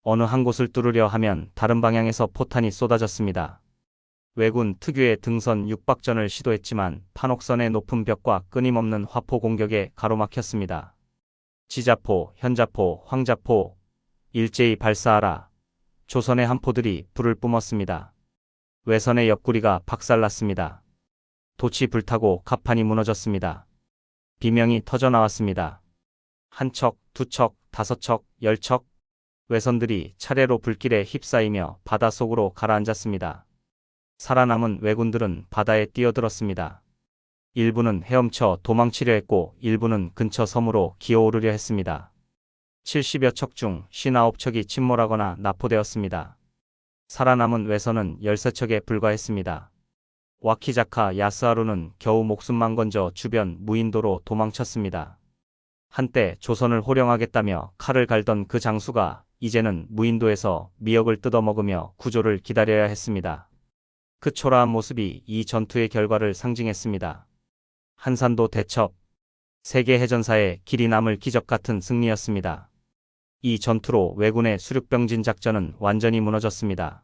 어느 한 곳을 뚫으려 하면 다른 방향에서 포탄이 쏟아졌습니다. 왜군 특유의 등선 육박전을 시도했지만 판옥선의 높은 벽과 끊임없는 화포 공격에 가로막혔습니다. 지자포, 현자포, 황자포, 일제히 발사하라. 조선의 함포들이 불을 뿜었습니다. 외선의 옆구리가 박살났습니다. 돛이 불타고 갑판이 무너졌습니다. 비명이 터져나왔습니다. 한 척, 두 척, 다섯 척, 열 척. 외선들이 차례로 불길에 휩싸이며 바닷속으로 가라앉았습니다. 살아남은 왜군들은 바다에 뛰어들었습니다. 일부는 헤엄쳐 도망치려 했고 일부는 근처 섬으로 기어오르려 했습니다. 70여 척 중 59척이 침몰하거나 납포되었습니다. 살아남은 외선은 13척에 불과했습니다. 와키자카 야스하루는 겨우 목숨만 건져 주변 무인도로 도망쳤습니다. 한때 조선을 호령하겠다며 칼을 갈던 그 장수가 이제는 무인도에서 미역을 뜯어먹으며 구조를 기다려야 했습니다. 그 초라한 모습이 이 전투의 결과를 상징했습니다. 한산도 대첩, 세계 해전사에 길이 남을 기적 같은 승리였습니다. 이 전투로 왜군의 수륙병진 작전은 완전히 무너졌습니다.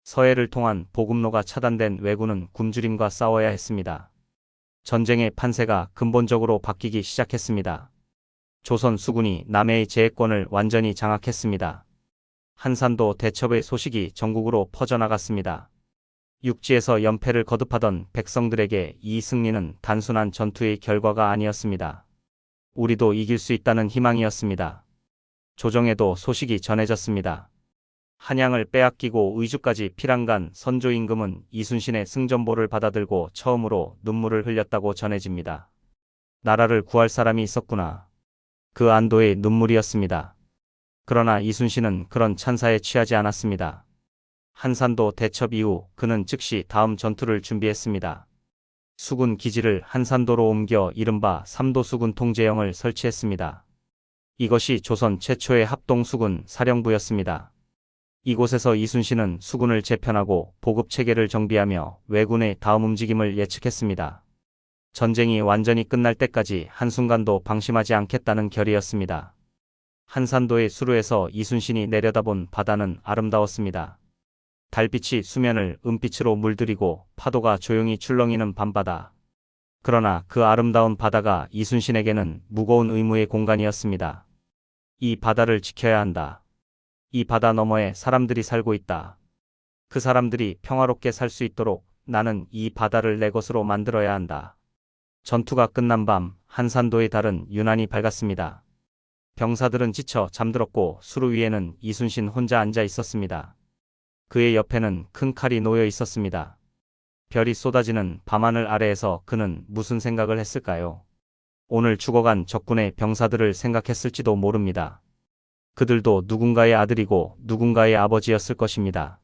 서해를 통한 보급로가 차단된 왜군은 굶주림과 싸워야 했습니다. 전쟁의 판세가 근본적으로 바뀌기 시작했습니다. 조선 수군이 남해의 제해권을 완전히 장악했습니다. 한산도 대첩의 소식이 전국으로 퍼져나갔습니다. 육지에서 연패를 거듭하던 백성들에게 이 승리는 단순한 전투의 결과가 아니었습니다. 우리도 이길 수 있다는 희망이었습니다. 조정에도 소식이 전해졌습니다. 한양을 빼앗기고 의주까지 피랑간 선조 임금은 이순신의 승전보를 받아들고 처음으로 눈물을 흘렸다고 전해집니다. 나라를 구할 사람이 있었구나. 그 안도의 눈물이었습니다. 그러나 이순신은 그런 찬사에 취하지 않았습니다. 한산도 대첩 이후 그는 즉시 다음 전투를 준비했습니다. 수군 기지를 한산도로 옮겨 이른바 삼도수군 통제영을 설치했습니다. 이것이 조선 최초의 합동수군 사령부였습니다. 이곳에서 이순신은 수군을 재편하고 보급체계를 정비하며 왜군의 다음 움직임을 예측했습니다. 전쟁이 완전히 끝날 때까지 한순간도 방심하지 않겠다는 결의였습니다. 한산도의 수루에서 이순신이 내려다본 바다는 아름다웠습니다. 달빛이 수면을 은빛으로 물들이고 파도가 조용히 출렁이는 밤바다. 그러나 그 아름다운 바다가 이순신에게는 무거운 의무의 공간이었습니다. 이 바다를 지켜야 한다. 이 바다 너머에 사람들이 살고 있다. 그 사람들이 평화롭게 살 수 있도록 나는 이 바다를 내 것으로 만들어야 한다. 전투가 끝난 밤 한산도의 달은 유난히 밝았습니다. 병사들은 지쳐 잠들었고 수루 위에는 이순신 혼자 앉아 있었습니다. 그의 옆에는 큰 칼이 놓여 있었습니다. 별이 쏟아지는 밤하늘 아래에서 그는 무슨 생각을 했을까요? 오늘 죽어간 적군의 병사들을 생각했을지도 모릅니다. 그들도 누군가의 아들이고 누군가의 아버지였을 것입니다.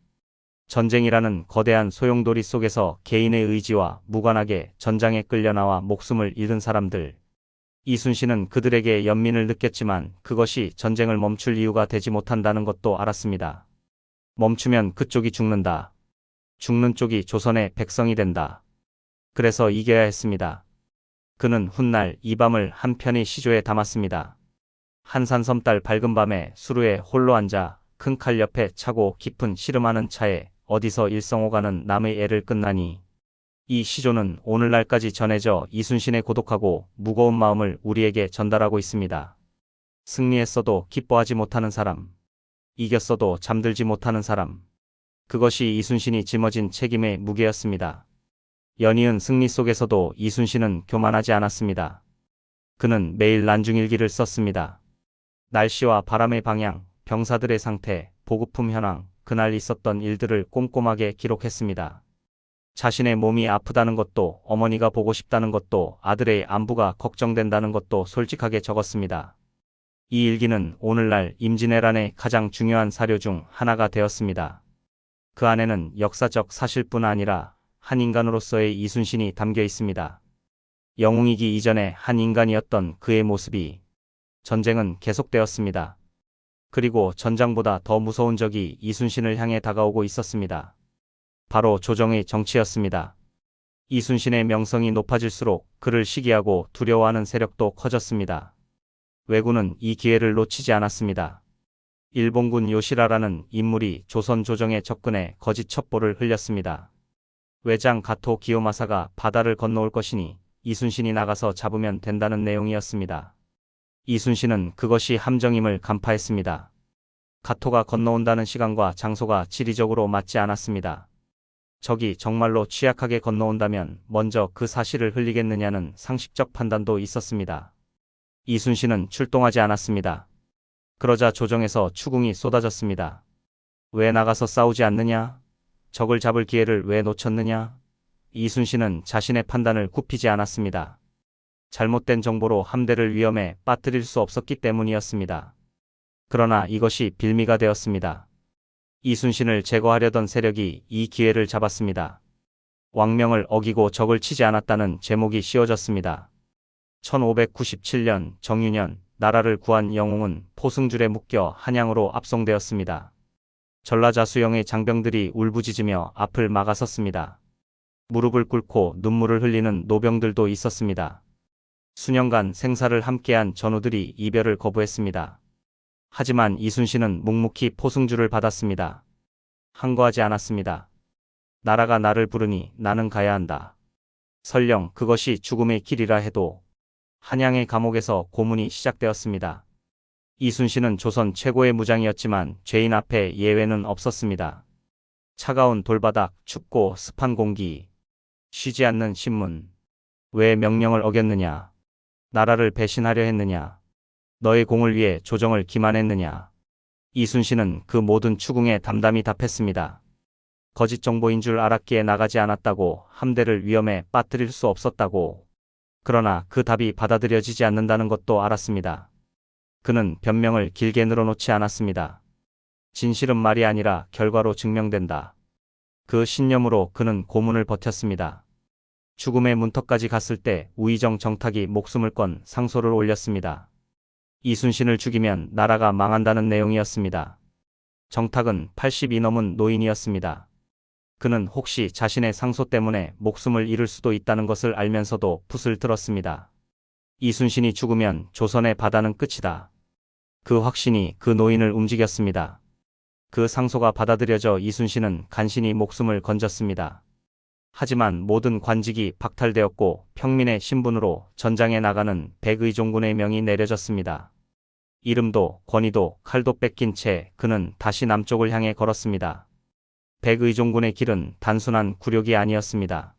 전쟁이라는 거대한 소용돌이 속에서 개인의 의지와 무관하게 전장에 끌려나와 목숨을 잃은 사람들. 이순신은 그들에게 연민을 느꼈지만 그것이 전쟁을 멈출 이유가 되지 못한다는 것도 알았습니다. 멈추면 그쪽이 죽는다. 죽는 쪽이 조선의 백성이 된다. 그래서 이겨야 했습니다. 그는 훗날 이 밤을 한 편의 시조에 담았습니다. 한산섬달 밝은 밤에 수루에 홀로 앉아 큰 칼 옆에 차고 깊은 시름하는 차에 어디서 일성호가는 남의 애를 끝나니. 이 시조는 오늘날까지 전해져 이순신의 고독하고 무거운 마음을 우리에게 전달하고 있습니다. 승리했어도 기뻐하지 못하는 사람. 이겼어도 잠들지 못하는 사람. 그것이 이순신이 짊어진 책임의 무게였습니다. 연이은 승리 속에서도 이순신은 교만하지 않았습니다. 그는 매일 난중일기를 썼습니다. 날씨와 바람의 방향, 병사들의 상태, 보급품 현황, 그날 있었던 일들을 꼼꼼하게 기록했습니다. 자신의 몸이 아프다는 것도, 어머니가 보고 싶다는 것도, 아들의 안부가 걱정된다는 것도 솔직하게 적었습니다. 이 일기는 오늘날 임진왜란의 가장 중요한 사료 중 하나가 되었습니다. 그 안에는 역사적 사실뿐 아니라 한 인간으로서의 이순신이 담겨 있습니다. 영웅이기 이전에 한 인간이었던 그의 모습이. 전쟁은 계속되었습니다. 그리고 전장보다 더 무서운 적이 이순신을 향해 다가오고 있었습니다. 바로 조정의 정치였습니다. 이순신의 명성이 높아질수록 그를 시기하고 두려워하는 세력도 커졌습니다. 왜군은 이 기회를 놓치지 않았습니다. 일본군 요시라라는 인물이 조선 조정에 접근해 거짓 첩보를 흘렸습니다. 외장 가토 기요마사가 바다를 건너올 것이니 이순신이 나가서 잡으면 된다는 내용이었습니다. 이순신은 그것이 함정임을 간파했습니다. 가토가 건너온다는 시간과 장소가 지리적으로 맞지 않았습니다. 적이 정말로 취약하게 건너온다면 먼저 그 사실을 흘리겠느냐는 상식적 판단도 있었습니다. 이순신은 출동하지 않았습니다. 그러자 조정에서 추궁이 쏟아졌습니다. 왜 나가서 싸우지 않느냐? 적을 잡을 기회를 왜 놓쳤느냐? 이순신은 자신의 판단을 굽히지 않았습니다. 잘못된 정보로 함대를 위험에 빠뜨릴 수 없었기 때문이었습니다. 그러나 이것이 빌미가 되었습니다. 이순신을 제거하려던 세력이 이 기회를 잡았습니다. 왕명을 어기고 적을 치지 않았다는 제목이 씌워졌습니다. 1597년 정유년 나라를 구한 영웅은 포승줄에 묶여 한양으로 압송되었습니다. 전라자수영의 장병들이 울부짖으며 앞을 막아섰습니다. 무릎을 꿇고 눈물을 흘리는 노병들도 있었습니다. 수년간 생사를 함께한 전우들이 이별을 거부했습니다. 하지만 이순신은 묵묵히 포승줄을 받았습니다. 항거하지 않았습니다. 나라가 나를 부르니 나는 가야 한다. 설령 그것이 죽음의 길이라 해도. 한양의 감옥에서 고문이 시작되었습니다. 이순신은 조선 최고의 무장이었지만 죄인 앞에 예외는 없었습니다. 차가운 돌바닥, 춥고 습한 공기, 쉬지 않는 신문. 왜 명령을 어겼느냐? 나라를 배신하려 했느냐? 너의 공을 위해 조정을 기만했느냐? 이순신은 그 모든 추궁에 담담히 답했습니다. 거짓 정보인 줄 알았기에 나가지 않았다고, 함대를 위험에 빠뜨릴 수 없었다고. 그러나 그 답이 받아들여지지 않는다는 것도 알았습니다. 그는 변명을 길게 늘어놓지 않았습니다. 진실은 말이 아니라 결과로 증명된다. 그 신념으로 그는 고문을 버텼습니다. 죽음의 문턱까지 갔을 때 우의정 정탁이 목숨을 건 상소를 올렸습니다. 이순신을 죽이면 나라가 망한다는 내용이었습니다. 정탁은 80이 넘은 노인이었습니다. 그는 혹시 자신의 상소 때문에 목숨을 잃을 수도 있다는 것을 알면서도 붓을 들었습니다. 이순신이 죽으면 조선의 바다는 끝이다. 그 확신이 그 노인을 움직였습니다. 그 상소가 받아들여져 이순신은 간신히 목숨을 건졌습니다. 하지만 모든 관직이 박탈되었고 평민의 신분으로 전장에 나가는 백의종군의 명이 내려졌습니다. 이름도 권위도 칼도 뺏긴 채 그는 다시 남쪽을 향해 걸었습니다. 백의종군의 길은 단순한 굴욕이 아니었습니다.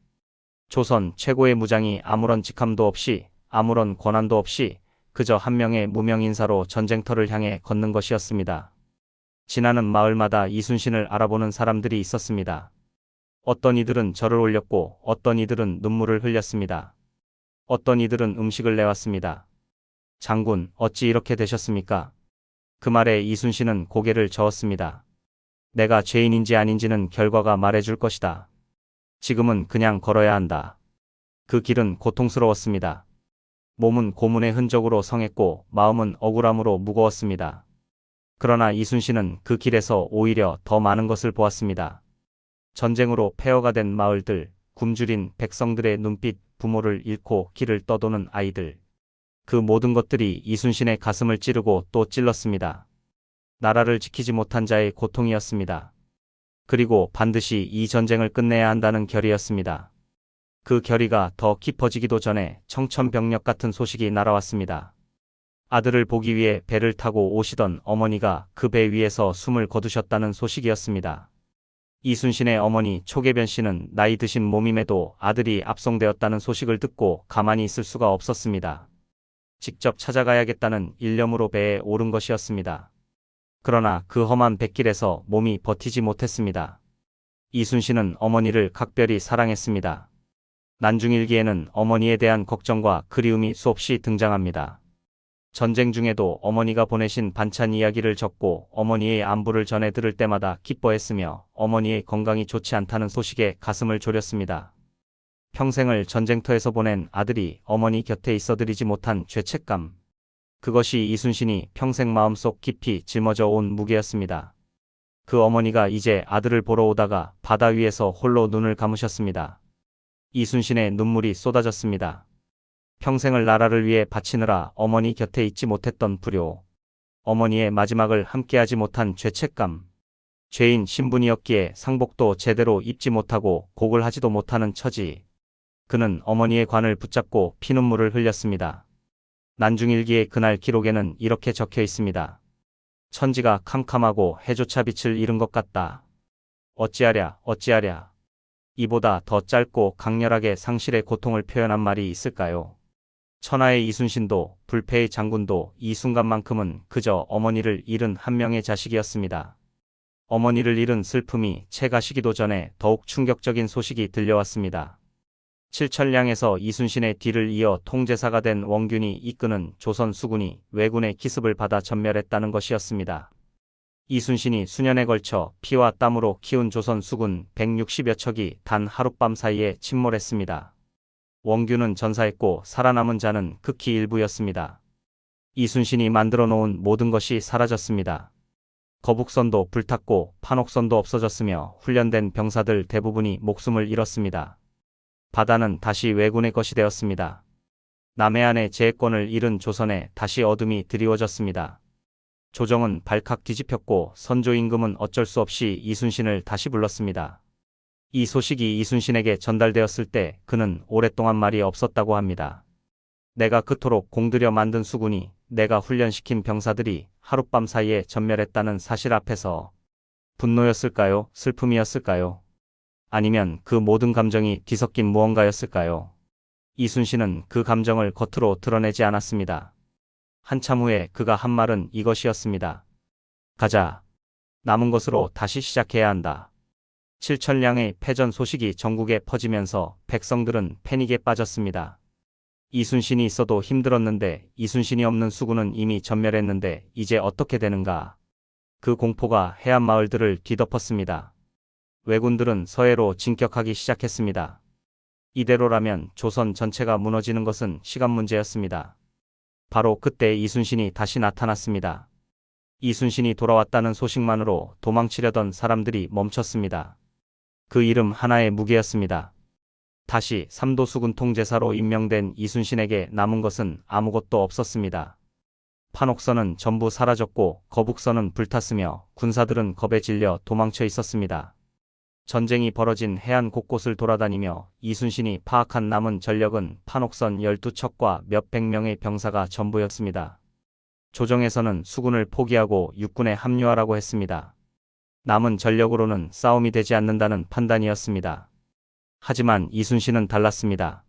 조선 최고의 무장이 아무런 직함도 없이 아무런 권한도 없이 그저 한 명의 무명인사로 전쟁터를 향해 걷는 것이었습니다. 지나는 마을마다 이순신을 알아보는 사람들이 있었습니다. 어떤 이들은 절을 올렸고 어떤 이들은 눈물을 흘렸습니다. 어떤 이들은 음식을 내왔습니다. 장군, 어찌 이렇게 되셨습니까? 그 말에 이순신은 고개를 저었습니다. 내가 죄인인지 아닌지는 결과가 말해줄 것이다. 지금은 그냥 걸어야 한다. 그 길은 고통스러웠습니다. 몸은 고문의 흔적으로 성했고 마음은 억울함으로 무거웠습니다. 그러나 이순신은 그 길에서 오히려 더 많은 것을 보았습니다. 전쟁으로 폐허가 된 마을들, 굶주린 백성들의 눈빛, 부모를 잃고 길을 떠도는 아이들. 그 모든 것들이 이순신의 가슴을 찌르고 또 찔렀습니다. 나라를 지키지 못한 자의 고통이었습니다. 그리고 반드시 이 전쟁을 끝내야 한다는 결의였습니다. 그 결의가 더 깊어지기도 전에 청천벽력 같은 소식이 날아왔습니다. 아들을 보기 위해 배를 타고 오시던 어머니가 그 배 위에서 숨을 거두셨다는 소식이었습니다. 이순신의 어머니 초계변 씨는 나이 드신 몸임에도 아들이 압송되었다는 소식을 듣고 가만히 있을 수가 없었습니다. 직접 찾아가야겠다는 일념으로 배에 오른 것이었습니다. 그러나 그 험한 뱃길에서 몸이 버티지 못했습니다. 이순신은 어머니를 각별히 사랑했습니다. 난중일기에는 어머니에 대한 걱정과 그리움이 수없이 등장합니다. 전쟁 중에도 어머니가 보내신 반찬 이야기를 적고 어머니의 안부를 전해 들을 때마다 기뻐했으며 어머니의 건강이 좋지 않다는 소식에 가슴을 졸였습니다. 평생을 전쟁터에서 보낸 아들이 어머니 곁에 있어드리지 못한 죄책감. 그것이 이순신이 평생 마음속 깊이 짊어져 온 무게였습니다. 그 어머니가 이제 아들을 보러 오다가 바다 위에서 홀로 눈을 감으셨습니다. 이순신의 눈물이 쏟아졌습니다. 평생을 나라를 위해 바치느라 어머니 곁에 있지 못했던 불효, 어머니의 마지막을 함께하지 못한 죄책감, 죄인 신분이었기에 상복도 제대로 입지 못하고 곡을 하지도 못하는 처지. 그는 어머니의 관을 붙잡고 피눈물을 흘렸습니다. 난중일기의 그날 기록에는 이렇게 적혀 있습니다. 천지가 캄캄하고 해조차 빛을 잃은 것 같다. 어찌하랴 어찌하랴. 이보다 더 짧고 강렬하게 상실의 고통을 표현한 말이 있을까요? 천하의 이순신도 불패의 장군도 이 순간만큼은 그저 어머니를 잃은 한 명의 자식이었습니다. 어머니를 잃은 슬픔이 채가 시기도 전에 더욱 충격적인 소식이 들려왔습니다. 칠천량에서 이순신의 뒤를 이어 통제사가 된 원균이 이끄는 조선 수군이 왜군의 기습을 받아 전멸했다는 것이었습니다. 이순신이 수년에 걸쳐 피와 땀으로 키운 조선 수군 160여 척이 단 하룻밤 사이에 침몰했습니다. 원균은 전사했고 살아남은 자는 극히 일부였습니다. 이순신이 만들어 놓은 모든 것이 사라졌습니다. 거북선도 불탔고 판옥선도 없어졌으며 훈련된 병사들 대부분이 목숨을 잃었습니다. 바다는 다시 왜군의 것이 되었습니다. 남해안의 제해권을 잃은 조선에 다시 어둠이 드리워졌습니다. 조정은 발칵 뒤집혔고 선조 임금은 어쩔 수 없이 이순신을 다시 불렀습니다. 이 소식이 이순신에게 전달되었을 때 그는 오랫동안 말이 없었다고 합니다. 내가 그토록 공들여 만든 수군이, 내가 훈련시킨 병사들이 하룻밤 사이에 전멸했다는 사실 앞에서 분노였을까요? 슬픔이었을까요? 아니면 그 모든 감정이 뒤섞인 무언가였을까요? 이순신은 그 감정을 겉으로 드러내지 않았습니다. 한참 후에 그가 한 말은 이것이었습니다. 가자. 남은 것으로 다시 시작해야 한다. 칠천량의 패전 소식이 전국에 퍼지면서 백성들은 패닉에 빠졌습니다. 이순신이 있어도 힘들었는데 이순신이 없는 수군은 이미 전멸했는데 이제 어떻게 되는가? 그 공포가 해안 마을들을 뒤덮었습니다. 왜군들은 서해로 진격하기 시작했습니다. 이대로라면 조선 전체가 무너지는 것은 시간 문제였습니다. 바로 그때 이순신이 다시 나타났습니다. 이순신이 돌아왔다는 소식만으로 도망치려던 사람들이 멈췄습니다. 그 이름 하나의 무게였습니다. 다시 삼도수군 통제사로 임명된 이순신에게 남은 것은 아무것도 없었습니다. 판옥선은 전부 사라졌고 거북선은 불탔으며 군사들은 겁에 질려 도망쳐 있었습니다. 전쟁이 벌어진 해안 곳곳을 돌아다니며 이순신이 파악한 남은 전력은 판옥선 12척과 몇백 명의 병사가 전부였습니다. 조정에서는 수군을 포기하고 육군에 합류하라고 했습니다. 남은 전력으로는 싸움이 되지 않는다는 판단이었습니다. 하지만 이순신은 달랐습니다.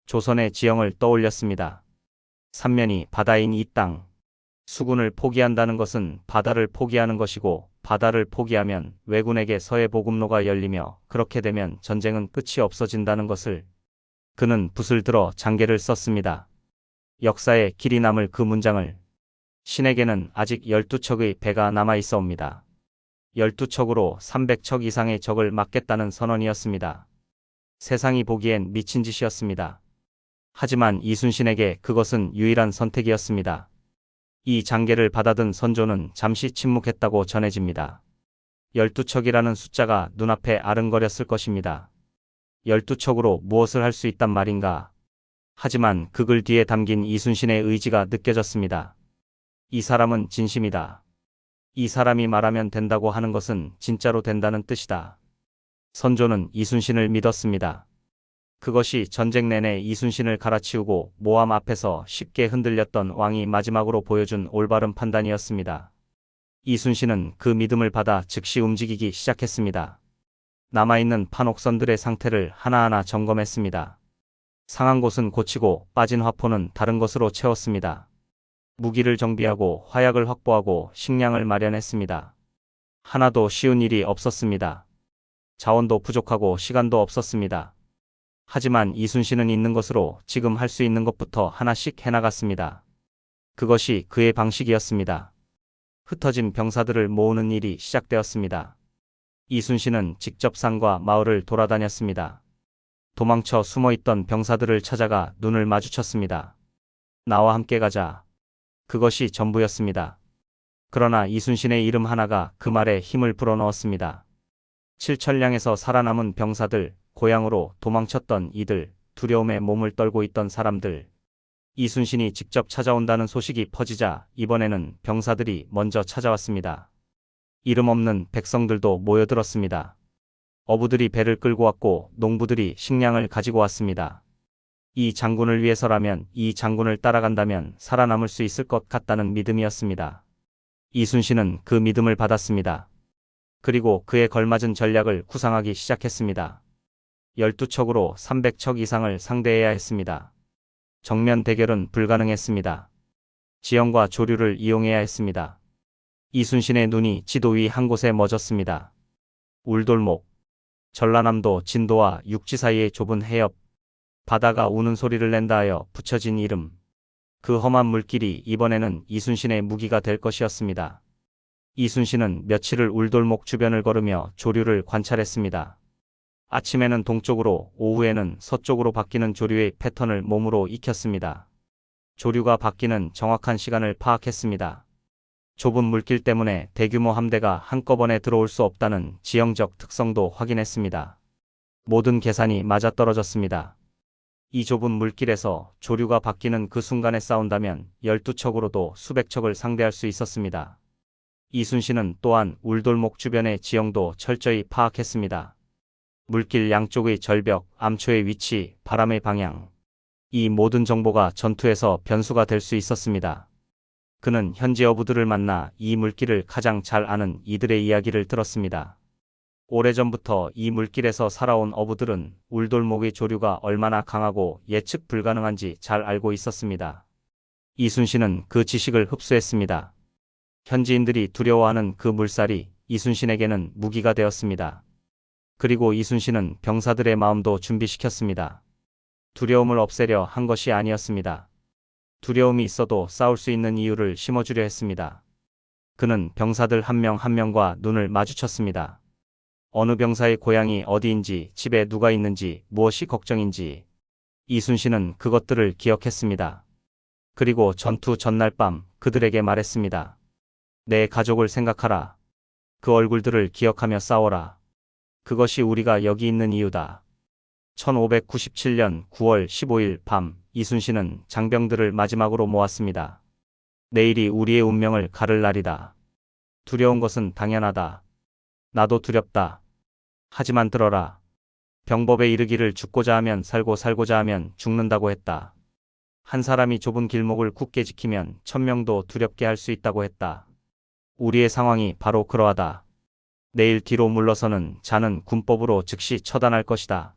조선의 지형을 떠올렸습니다. 삼면이 바다인 이 땅. 수군을 포기한다는 것은 바다를 포기하는 것이고 바다를 포기하면 왜군에게 서해 보급로가 열리며 그렇게 되면 전쟁은 끝이 없어진다는 것을. 그는 붓을 들어 장계를 썼습니다. 역사에 길이 남을 그 문장을. 신에게는 아직 12척의 배가 남아있어옵니다. 12척으로 300척 이상의 적을 막겠다는 선언이었습니다. 세상이 보기엔 미친 짓이었습니다. 하지만 이순신에게 그것은 유일한 선택이었습니다. 이 장계를 받아든 선조는 잠시 침묵했다고 전해집니다. 12척이라는 숫자가 눈앞에 아른거렸을 것입니다. 12척으로 무엇을 할 수 있단 말인가? 하지만 그 글 뒤에 담긴 이순신의 의지가 느껴졌습니다. 이 사람은 진심이다. 이 사람이 말하면 된다고 하는 것은 진짜로 된다는 뜻이다. 선조는 이순신을 믿었습니다. 그것이 전쟁 내내 이순신을 갈아치우고 모함 앞에서 쉽게 흔들렸던 왕이 마지막으로 보여준 올바른 판단이었습니다. 이순신은 그 믿음을 받아 즉시 움직이기 시작했습니다. 남아있는 판옥선들의 상태를 하나하나 점검했습니다. 상한 곳은 고치고 빠진 화포는 다른 것으로 채웠습니다. 무기를 정비하고 화약을 확보하고 식량을 마련했습니다. 하나도 쉬운 일이 없었습니다. 자원도 부족하고 시간도 없었습니다. 하지만 이순신은 있는 것으로 지금 할 수 있는 것부터 하나씩 해나갔습니다. 그것이 그의 방식이었습니다. 흩어진 병사들을 모으는 일이 시작되었습니다. 이순신은 직접 산과 마을을 돌아다녔습니다. 도망쳐 숨어있던 병사들을 찾아가 눈을 마주쳤습니다. 나와 함께 가자. 그것이 전부였습니다. 그러나 이순신의 이름 하나가 그 말에 힘을 불어넣었습니다. 칠천량에서 살아남은 병사들, 고향으로 도망쳤던 이들, 두려움에 몸을 떨고 있던 사람들. 이순신이 직접 찾아온다는 소식이 퍼지자 이번에는 병사들이 먼저 찾아왔습니다. 이름 없는 백성들도 모여들었습니다. 어부들이 배를 끌고 왔고 농부들이 식량을 가지고 왔습니다. 이 장군을 위해서라면, 이 장군을 따라간다면 살아남을 수 있을 것 같다는 믿음이었습니다. 이순신은 그 믿음을 받았습니다. 그리고 그에 걸맞은 전략을 구상하기 시작했습니다. 12척으로 300척 이상을 상대해야 했습니다. 정면 대결은 불가능했습니다. 지형과 조류를 이용해야 했습니다. 이순신의 눈이 지도 위 한 곳에 멎었습니다. 울돌목. 전라남도 진도와 육지 사이의 좁은 해협. 바다가 우는 소리를 낸다 하여 붙여진 이름. 그 험한 물길이 이번에는 이순신의 무기가 될 것이었습니다. 이순신은 며칠을 울돌목 주변을 걸으며 조류를 관찰했습니다. 아침에는 동쪽으로, 오후에는 서쪽으로 바뀌는 조류의 패턴을 몸으로 익혔습니다. 조류가 바뀌는 정확한 시간을 파악했습니다. 좁은 물길 때문에 대규모 함대가 한꺼번에 들어올 수 없다는 지형적 특성도 확인했습니다. 모든 계산이 맞아떨어졌습니다. 이 좁은 물길에서 조류가 바뀌는 그 순간에 싸운다면 12척으로도 수백 척을 상대할 수 있었습니다. 이순신은 또한 울돌목 주변의 지형도 철저히 파악했습니다. 물길 양쪽의 절벽, 암초의 위치, 바람의 방향. 이 모든 정보가 전투에서 변수가 될 수 있었습니다. 그는 현지 어부들을 만나 이 물길을 가장 잘 아는 이들의 이야기를 들었습니다. 오래전부터 이 물길에서 살아온 어부들은 울돌목의 조류가 얼마나 강하고 예측 불가능한지 잘 알고 있었습니다. 이순신은 그 지식을 흡수했습니다. 현지인들이 두려워하는 그 물살이 이순신에게는 무기가 되었습니다. 그리고 이순신은 병사들의 마음도 준비시켰습니다. 두려움을 없애려 한 것이 아니었습니다. 두려움이 있어도 싸울 수 있는 이유를 심어주려 했습니다. 그는 병사들 한 명 한 명과 눈을 마주쳤습니다. 어느 병사의 고향이 어디인지, 집에 누가 있는지, 무엇이 걱정인지. 이순신은 그것들을 기억했습니다. 그리고 전투 전날 밤 그들에게 말했습니다. 내 가족을 생각하라. 그 얼굴들을 기억하며 싸워라. 그것이 우리가 여기 있는 이유다. 1597년 9월 15일 밤 이순신은 장병들을 마지막으로 모았습니다. 내일이 우리의 운명을 가를 날이다. 두려운 것은 당연하다. 나도 두렵다. 하지만 들어라. 병법에 이르기를 죽고자 하면 살고 살고자 하면 죽는다고 했다. 한 사람이 좁은 길목을 굳게 지키면 1000명도 두렵게 할 수 있다고 했다. 우리의 상황이 바로 그러하다. 내일 뒤로 물러서는 자는 군법으로 즉시 처단할 것이다.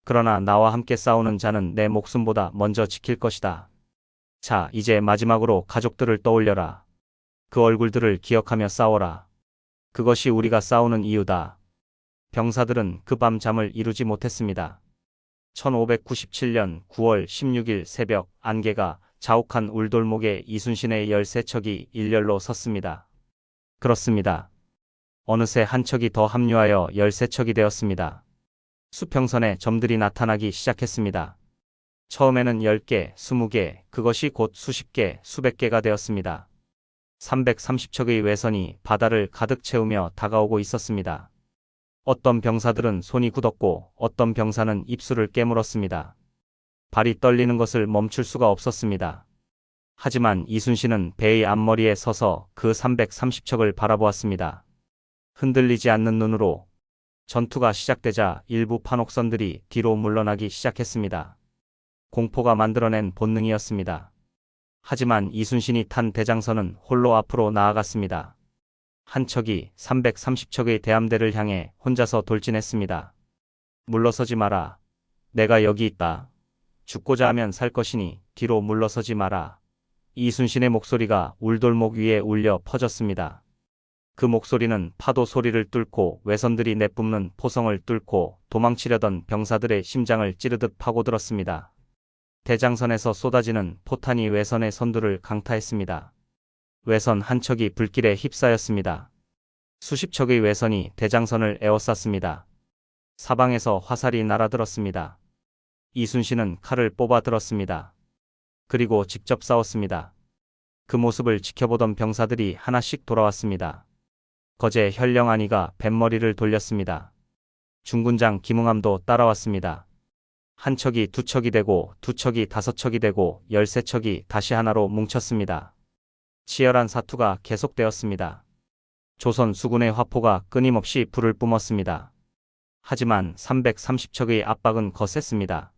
그러나 나와 함께 싸우는 자는 내 목숨보다 먼저 지킬 것이다. 자, 이제 마지막으로 가족들을 떠올려라. 그 얼굴들을 기억하며 싸워라. 그것이 우리가 싸우는 이유다. 병사들은 그 밤 잠을 이루지 못했습니다. 1597년 9월 16일 새벽 안개가 자욱한 울돌목에 이순신의 13척이 일렬로 섰습니다. 그렇습니다. 어느새 한 척이 더 합류하여 13척이 되었습니다. 수평선에 점들이 나타나기 시작했습니다. 처음에는 10개, 20개, 그것이 곧 수십 개, 수백 개가 되었습니다. 330척의 외선이 바다를 가득 채우며 다가오고 있었습니다. 어떤 병사들은 손이 굳었고 어떤 병사는 입술을 깨물었습니다. 발이 떨리는 것을 멈출 수가 없었습니다. 하지만 이순신은 배의 앞머리에 서서 그 330척을 바라보았습니다. 흔들리지 않는 눈으로. 전투가 시작되자 일부 판옥선들이 뒤로 물러나기 시작했습니다. 공포가 만들어낸 본능이었습니다. 하지만 이순신이 탄 대장선은 홀로 앞으로 나아갔습니다. 한 척이 330척의 대함대를 향해 혼자서 돌진했습니다. 물러서지 마라. 내가 여기 있다. 죽고자 하면 살 것이니 뒤로 물러서지 마라. 이순신의 목소리가 울돌목 위에 울려 퍼졌습니다. 그 목소리는 파도 소리를 뚫고 외선들이 내뿜는 포성을 뚫고 도망치려던 병사들의 심장을 찌르듯 파고들었습니다. 대장선에서 쏟아지는 포탄이 외선의 선두를 강타했습니다. 외선 한 척이 불길에 휩싸였습니다. 수십 척의 외선이 대장선을 에워쌌습니다. 사방에서 화살이 날아들었습니다. 이순신은 칼을 뽑아 들었습니다. 그리고 직접 싸웠습니다. 그 모습을 지켜보던 병사들이 하나씩 돌아왔습니다. 거제 현령안이가 뱃머리를 돌렸습니다. 중군장 김응암도 따라왔습니다. 한 척이 두 척이 되고 두 척이 다섯 척이 되고 13척이 다시 하나로 뭉쳤습니다. 치열한 사투가 계속되었습니다. 조선 수군의 화포가 끊임없이 불을 뿜었습니다. 하지만 330척의 압박은 거셌습니다.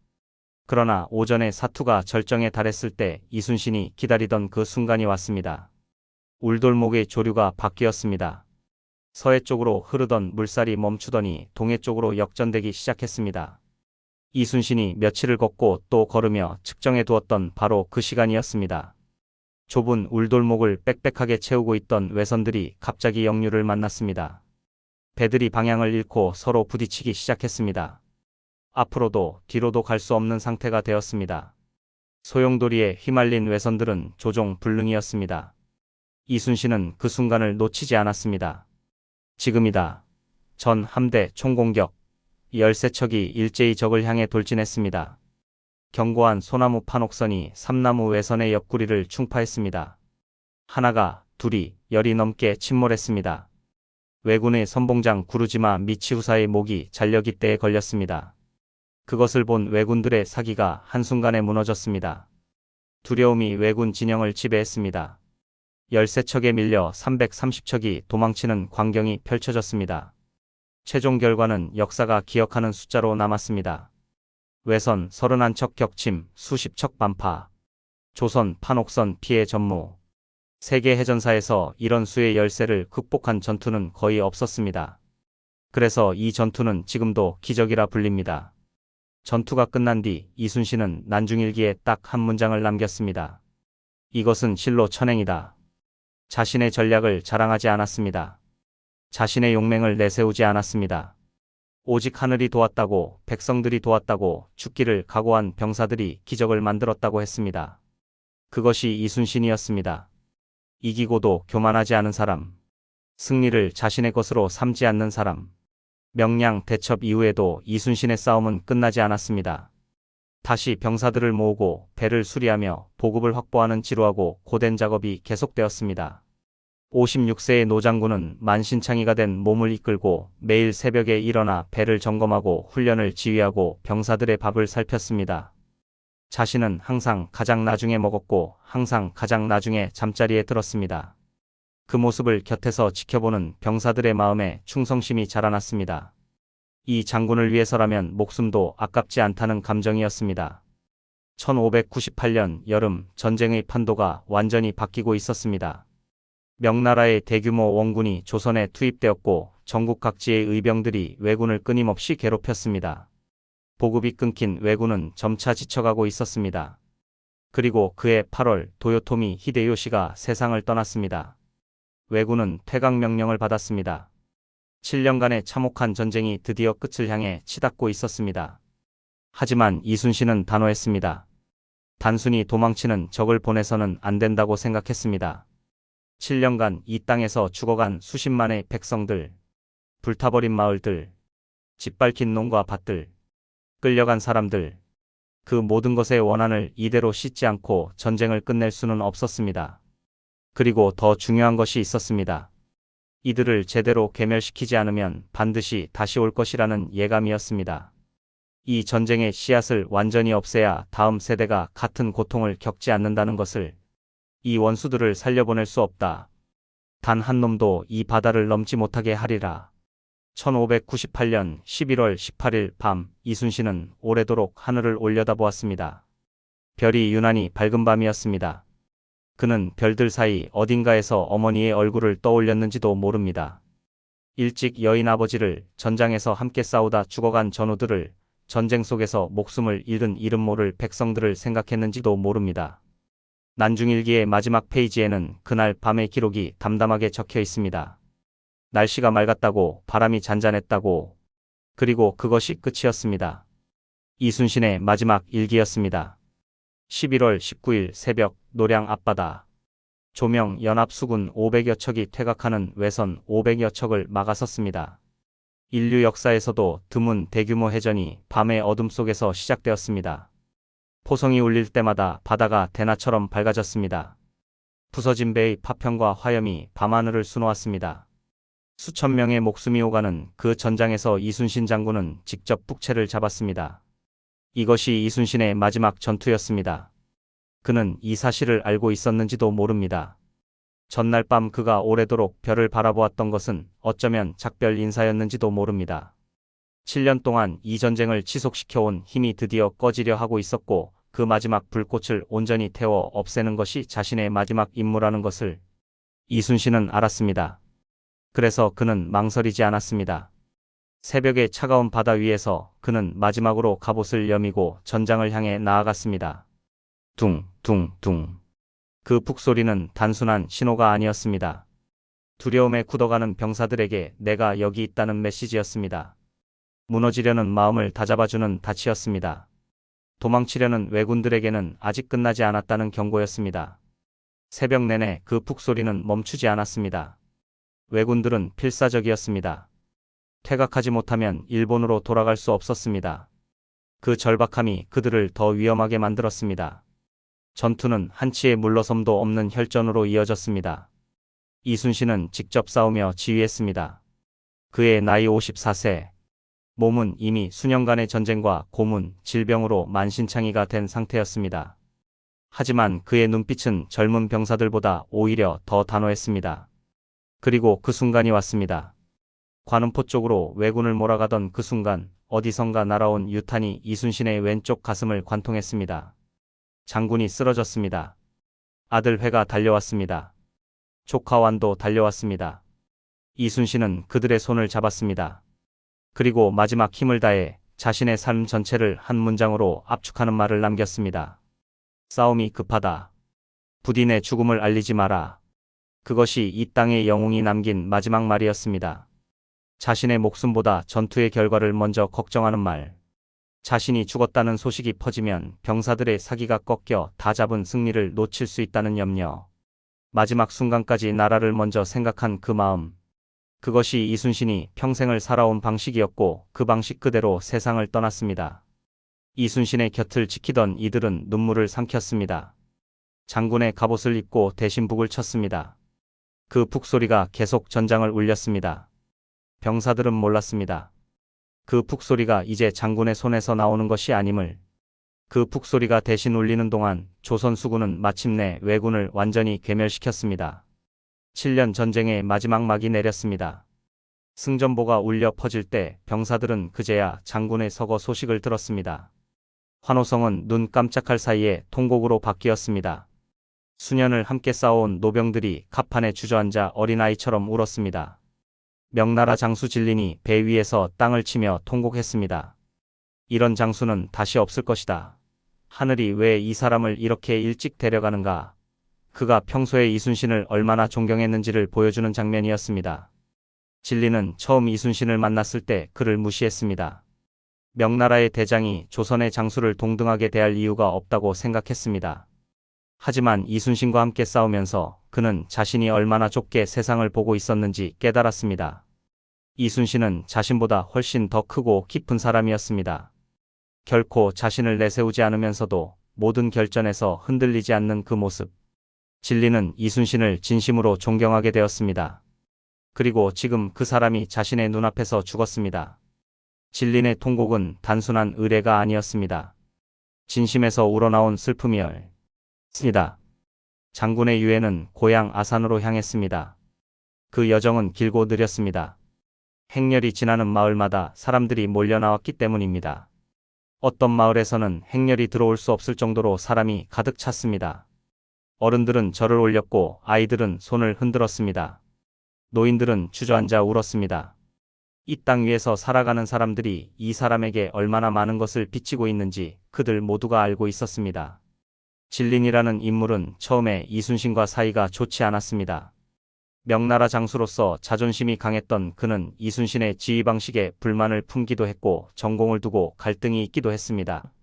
그러나 오전에 사투가 절정에 달했을 때 이순신이 기다리던 그 순간이 왔습니다. 울돌목의 조류가 바뀌었습니다. 서해 쪽으로 흐르던 물살이 멈추더니 동해 쪽으로 역전되기 시작했습니다. 이순신이 며칠을 걷고 또 걸으며 측정해 두었던 바로 그 시간이었습니다. 좁은 울돌목을 빽빽하게 채우고 있던 외선들이 갑자기 역류를 만났습니다. 배들이 방향을 잃고 서로 부딪히기 시작했습니다. 앞으로도 뒤로도 갈 수 없는 상태가 되었습니다. 소용돌이에 휘말린 외선들은 조종불능이었습니다. 이순신은 그 순간을 놓치지 않았습니다. 지금이다. 전 함대 총공격. 13척이 일제히 적을 향해 돌진했습니다. 견고한 소나무 판옥선이 삼나무 외선의 옆구리를 충파했습니다. 하나가, 둘이, 열이 넘게 침몰했습니다. 왜군의 선봉장 구르지마 미치후사의 목이 잔려깃대에 걸렸습니다. 그것을 본 왜군들의 사기가 한순간에 무너졌습니다. 두려움이 왜군 진영을 지배했습니다. 13척에 밀려 330척이 도망치는 광경이 펼쳐졌습니다. 최종 결과는 역사가 기억하는 숫자로 남았습니다. 외선 31척 격침, 수십 척 반파. 조선 판옥선 피해 전무. 세계 해전사에서 이런 수의 열세를 극복한 전투는 거의 없었습니다. 그래서 이 전투는 지금도 기적이라 불립니다. 전투가 끝난 뒤 이순신은 난중일기에 딱 한 문장을 남겼습니다. 이것은 실로 천행이다. 자신의 전략을 자랑하지 않았습니다. 자신의 용맹을 내세우지 않았습니다. 오직 하늘이 도왔다고, 백성들이 도왔다고, 죽기를 각오한 병사들이 기적을 만들었다고 했습니다. 그것이 이순신이었습니다. 이기고도 교만하지 않은 사람. 승리를 자신의 것으로 삼지 않는 사람. 명량 대첩 이후에도 이순신의 싸움은 끝나지 않았습니다. 다시 병사들을 모으고 배를 수리하며 보급을 확보하는 지루하고 고된 작업이 계속되었습니다. 56세의 노장군은 만신창이가 된 몸을 이끌고 매일 새벽에 일어나 배를 점검하고 훈련을 지휘하고 병사들의 밥을 살폈습니다. 자신은 항상 가장 나중에 먹었고 항상 가장 나중에 잠자리에 들었습니다. 그 모습을 곁에서 지켜보는 병사들의 마음에 충성심이 자라났습니다. 이 장군을 위해서라면 목숨도 아깝지 않다는 감정이었습니다. 1598년 여름 전쟁의 판도가 완전히 바뀌고 있었습니다. 명나라의 대규모 원군이 조선에 투입되었고 전국 각지의 의병들이 왜군을 끊임없이 괴롭혔습니다. 보급이 끊긴 왜군은 점차 지쳐가고 있었습니다. 그리고 그해 8월 도요토미 히데요시가 세상을 떠났습니다. 왜군은 퇴각 명령을 받았습니다. 7년간의 참혹한 전쟁이 드디어 끝을 향해 치닫고 있었습니다. 하지만 이순신은 단호했습니다. 단순히 도망치는 적을 보내서는 안 된다고 생각했습니다. 7년간 이 땅에서 죽어간 수십만의 백성들, 불타버린 마을들, 짓밟힌 농과 밭들, 끌려간 사람들, 그 모든 것의 원한을 이대로 씻지 않고 전쟁을 끝낼 수는 없었습니다. 그리고 더 중요한 것이 있었습니다. 이들을 제대로 괴멸시키지 않으면 반드시 다시 올 것이라는 예감이었습니다. 이 전쟁의 씨앗을 완전히 없애야 다음 세대가 같은 고통을 겪지 않는다는 것을, 이 원수들을 살려보낼 수 없다. 단 한 놈도 이 바다를 넘지 못하게 하리라. 1598년 11월 18일 밤 이순신은 오래도록 하늘을 올려다보았습니다. 별이 유난히 밝은 밤이었습니다. 그는 별들 사이 어딘가에서 어머니의 얼굴을 떠올렸는지도 모릅니다. 일찍 여인 아버지를, 전장에서 함께 싸우다 죽어간 전우들을, 전쟁 속에서 목숨을 잃은 이름 모를 백성들을 생각했는지도 모릅니다. 난중일기의 마지막 페이지에는 그날 밤의 기록이 담담하게 적혀 있습니다. 날씨가 맑았다고, 바람이 잔잔했다고, 그리고 그것이 끝이었습니다. 이순신의 마지막 일기였습니다. 11월 19일 새벽 노량 앞바다. 조명 연합수군 500여 척이 퇴각하는 외선 500여 척을 막아섰습니다. 인류 역사에서도 드문 대규모 해전이 밤의 어둠 속에서 시작되었습니다. 포성이 울릴 때마다 바다가 대나처럼 밝아졌습니다. 부서진 배의 파편과 화염이 밤하늘을 수놓았습니다. 수천 명의 목숨이 오가는 그 전장에서 이순신 장군은 직접 북채를 잡았습니다. 이것이 이순신의 마지막 전투였습니다. 그는 이 사실을 알고 있었는지도 모릅니다. 전날 밤 그가 오래도록 별을 바라보았던 것은 어쩌면 작별 인사였는지도 모릅니다. 7년 동안 이 전쟁을 지속시켜온 힘이 드디어 꺼지려 하고 있었고 그 마지막 불꽃을 온전히 태워 없애는 것이 자신의 마지막 임무라는 것을 이순신은 알았습니다. 그래서 그는 망설이지 않았습니다. 새벽의 차가운 바다 위에서 그는 마지막으로 갑옷을 여미고 전장을 향해 나아갔습니다. 둥, 둥, 둥. 그 북소리는 단순한 신호가 아니었습니다. 두려움에 굳어가는 병사들에게 내가 여기 있다는 메시지였습니다. 무너지려는 마음을 다잡아주는 닻이었습니다. 도망치려는 왜군들에게는 아직 끝나지 않았다는 경고였습니다. 새벽 내내 그 북소리는 멈추지 않았습니다. 왜군들은 필사적이었습니다. 퇴각하지 못하면 일본으로 돌아갈 수 없었습니다. 그 절박함이 그들을 더 위험하게 만들었습니다. 전투는 한치의 물러섬도 없는 혈전으로 이어졌습니다. 이순신은 직접 싸우며 지휘했습니다. 그의 나이 54세. 몸은 이미 수년간의 전쟁과 고문, 질병으로 만신창이가 된 상태였습니다. 하지만 그의 눈빛은 젊은 병사들보다 오히려 더 단호했습니다. 그리고 그 순간이 왔습니다. 관음포 쪽으로 왜군을 몰아가던 그 순간 어디선가 날아온 유탄이 이순신의 왼쪽 가슴을 관통했습니다. 장군이 쓰러졌습니다. 아들 회가 달려왔습니다. 조카 완도 달려왔습니다. 이순신은 그들의 손을 잡았습니다. 그리고 마지막 힘을 다해 자신의 삶 전체를 한 문장으로 압축하는 말을 남겼습니다. 싸움이 급하다. 부디 내 죽음을 알리지 마라. 그것이 이 땅의 영웅이 남긴 마지막 말이었습니다. 자신의 목숨보다 전투의 결과를 먼저 걱정하는 말. 자신이 죽었다는 소식이 퍼지면 병사들의 사기가 꺾여 다 잡은 승리를 놓칠 수 있다는 염려. 마지막 순간까지 나라를 먼저 생각한 그 마음. 그것이 이순신이 평생을 살아온 방식이었고 그 방식 그대로 세상을 떠났습니다. 이순신의 곁을 지키던 이들은 눈물을 삼켰습니다. 장군의 갑옷을 입고 대신 북을 쳤습니다. 그 북소리가 계속 전장을 울렸습니다. 병사들은 몰랐습니다. 그 북소리가 이제 장군의 손에서 나오는 것이 아님을. 그 북소리가 대신 울리는 동안 조선 수군은 마침내 왜군을 완전히 괴멸시켰습니다. 7년 전쟁의 마지막 막이 내렸습니다. 승전보가 울려 퍼질 때 병사들은 그제야 장군의 서거 소식을 들었습니다. 환호성은 눈 깜짝할 사이에 통곡으로 바뀌었습니다. 수년을 함께 싸워온 노병들이 갑판에 주저앉아 어린아이처럼 울었습니다. 명나라 장수 진린이 배 위에서 땅을 치며 통곡했습니다. 이런 장수는 다시 없을 것이다. 하늘이 왜 이 사람을 이렇게 일찍 데려가는가. 그가 평소에 이순신을 얼마나 존경했는지를 보여주는 장면이었습니다. 진리는 처음 이순신을 만났을 때 그를 무시했습니다. 명나라의 대장이 조선의 장수를 동등하게 대할 이유가 없다고 생각했습니다. 하지만 이순신과 함께 싸우면서 그는 자신이 얼마나 좁게 세상을 보고 있었는지 깨달았습니다. 이순신은 자신보다 훨씬 더 크고 깊은 사람이었습니다. 결코 자신을 내세우지 않으면서도 모든 결전에서 흔들리지 않는 그 모습. 진리는 이순신을 진심으로 존경하게 되었습니다. 그리고 지금 그 사람이 자신의 눈앞에서 죽었습니다. 진린의 통곡은 단순한 의례가 아니었습니다. 진심에서 우러나온 슬픔이었습니다. 장군의 유해는 고향 아산으로 향했습니다. 그 여정은 길고 느렸습니다. 행렬이 지나는 마을마다 사람들이 몰려 나왔기 때문입니다. 어떤 마을에서는 행렬이 들어올 수 없을 정도로 사람이 가득 찼습니다. 어른들은 절을 올렸고 아이들은 손을 흔들었습니다. 노인들은 주저앉아 울었습니다. 이 땅 위에서 살아가는 사람들이 이 사람에게 얼마나 많은 것을 빚지고 있는지 그들 모두가 알고 있었습니다. 진린이라는 인물은 처음에 이순신과 사이가 좋지 않았습니다. 명나라 장수로서 자존심이 강했던 그는 이순신의 지휘 방식에 불만을 품기도 했고 전공을 두고 갈등이 있기도 했습니다.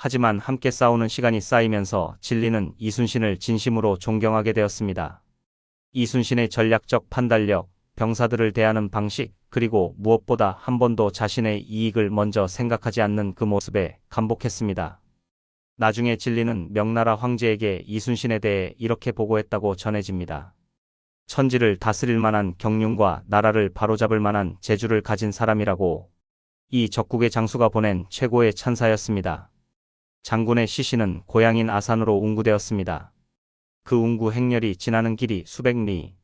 하지만 함께 싸우는 시간이 쌓이면서 진리는 이순신을 진심으로 존경하게 되었습니다. 이순신의 전략적 판단력, 병사들을 대하는 방식, 그리고 무엇보다 한 번도 자신의 이익을 먼저 생각하지 않는 그 모습에 감복했습니다. 나중에 진리는 명나라 황제에게 이순신에 대해 이렇게 보고했다고 전해집니다. 천지를 다스릴 만한 경륜과 나라를 바로잡을 만한 재주를 가진 사람이라고. 이 적국의 장수가 보낸 최고의 찬사였습니다. 장군의 시신은 고향인 아산으로 운구되었습니다. 그 운구 행렬이 지나는 길이 수백 리.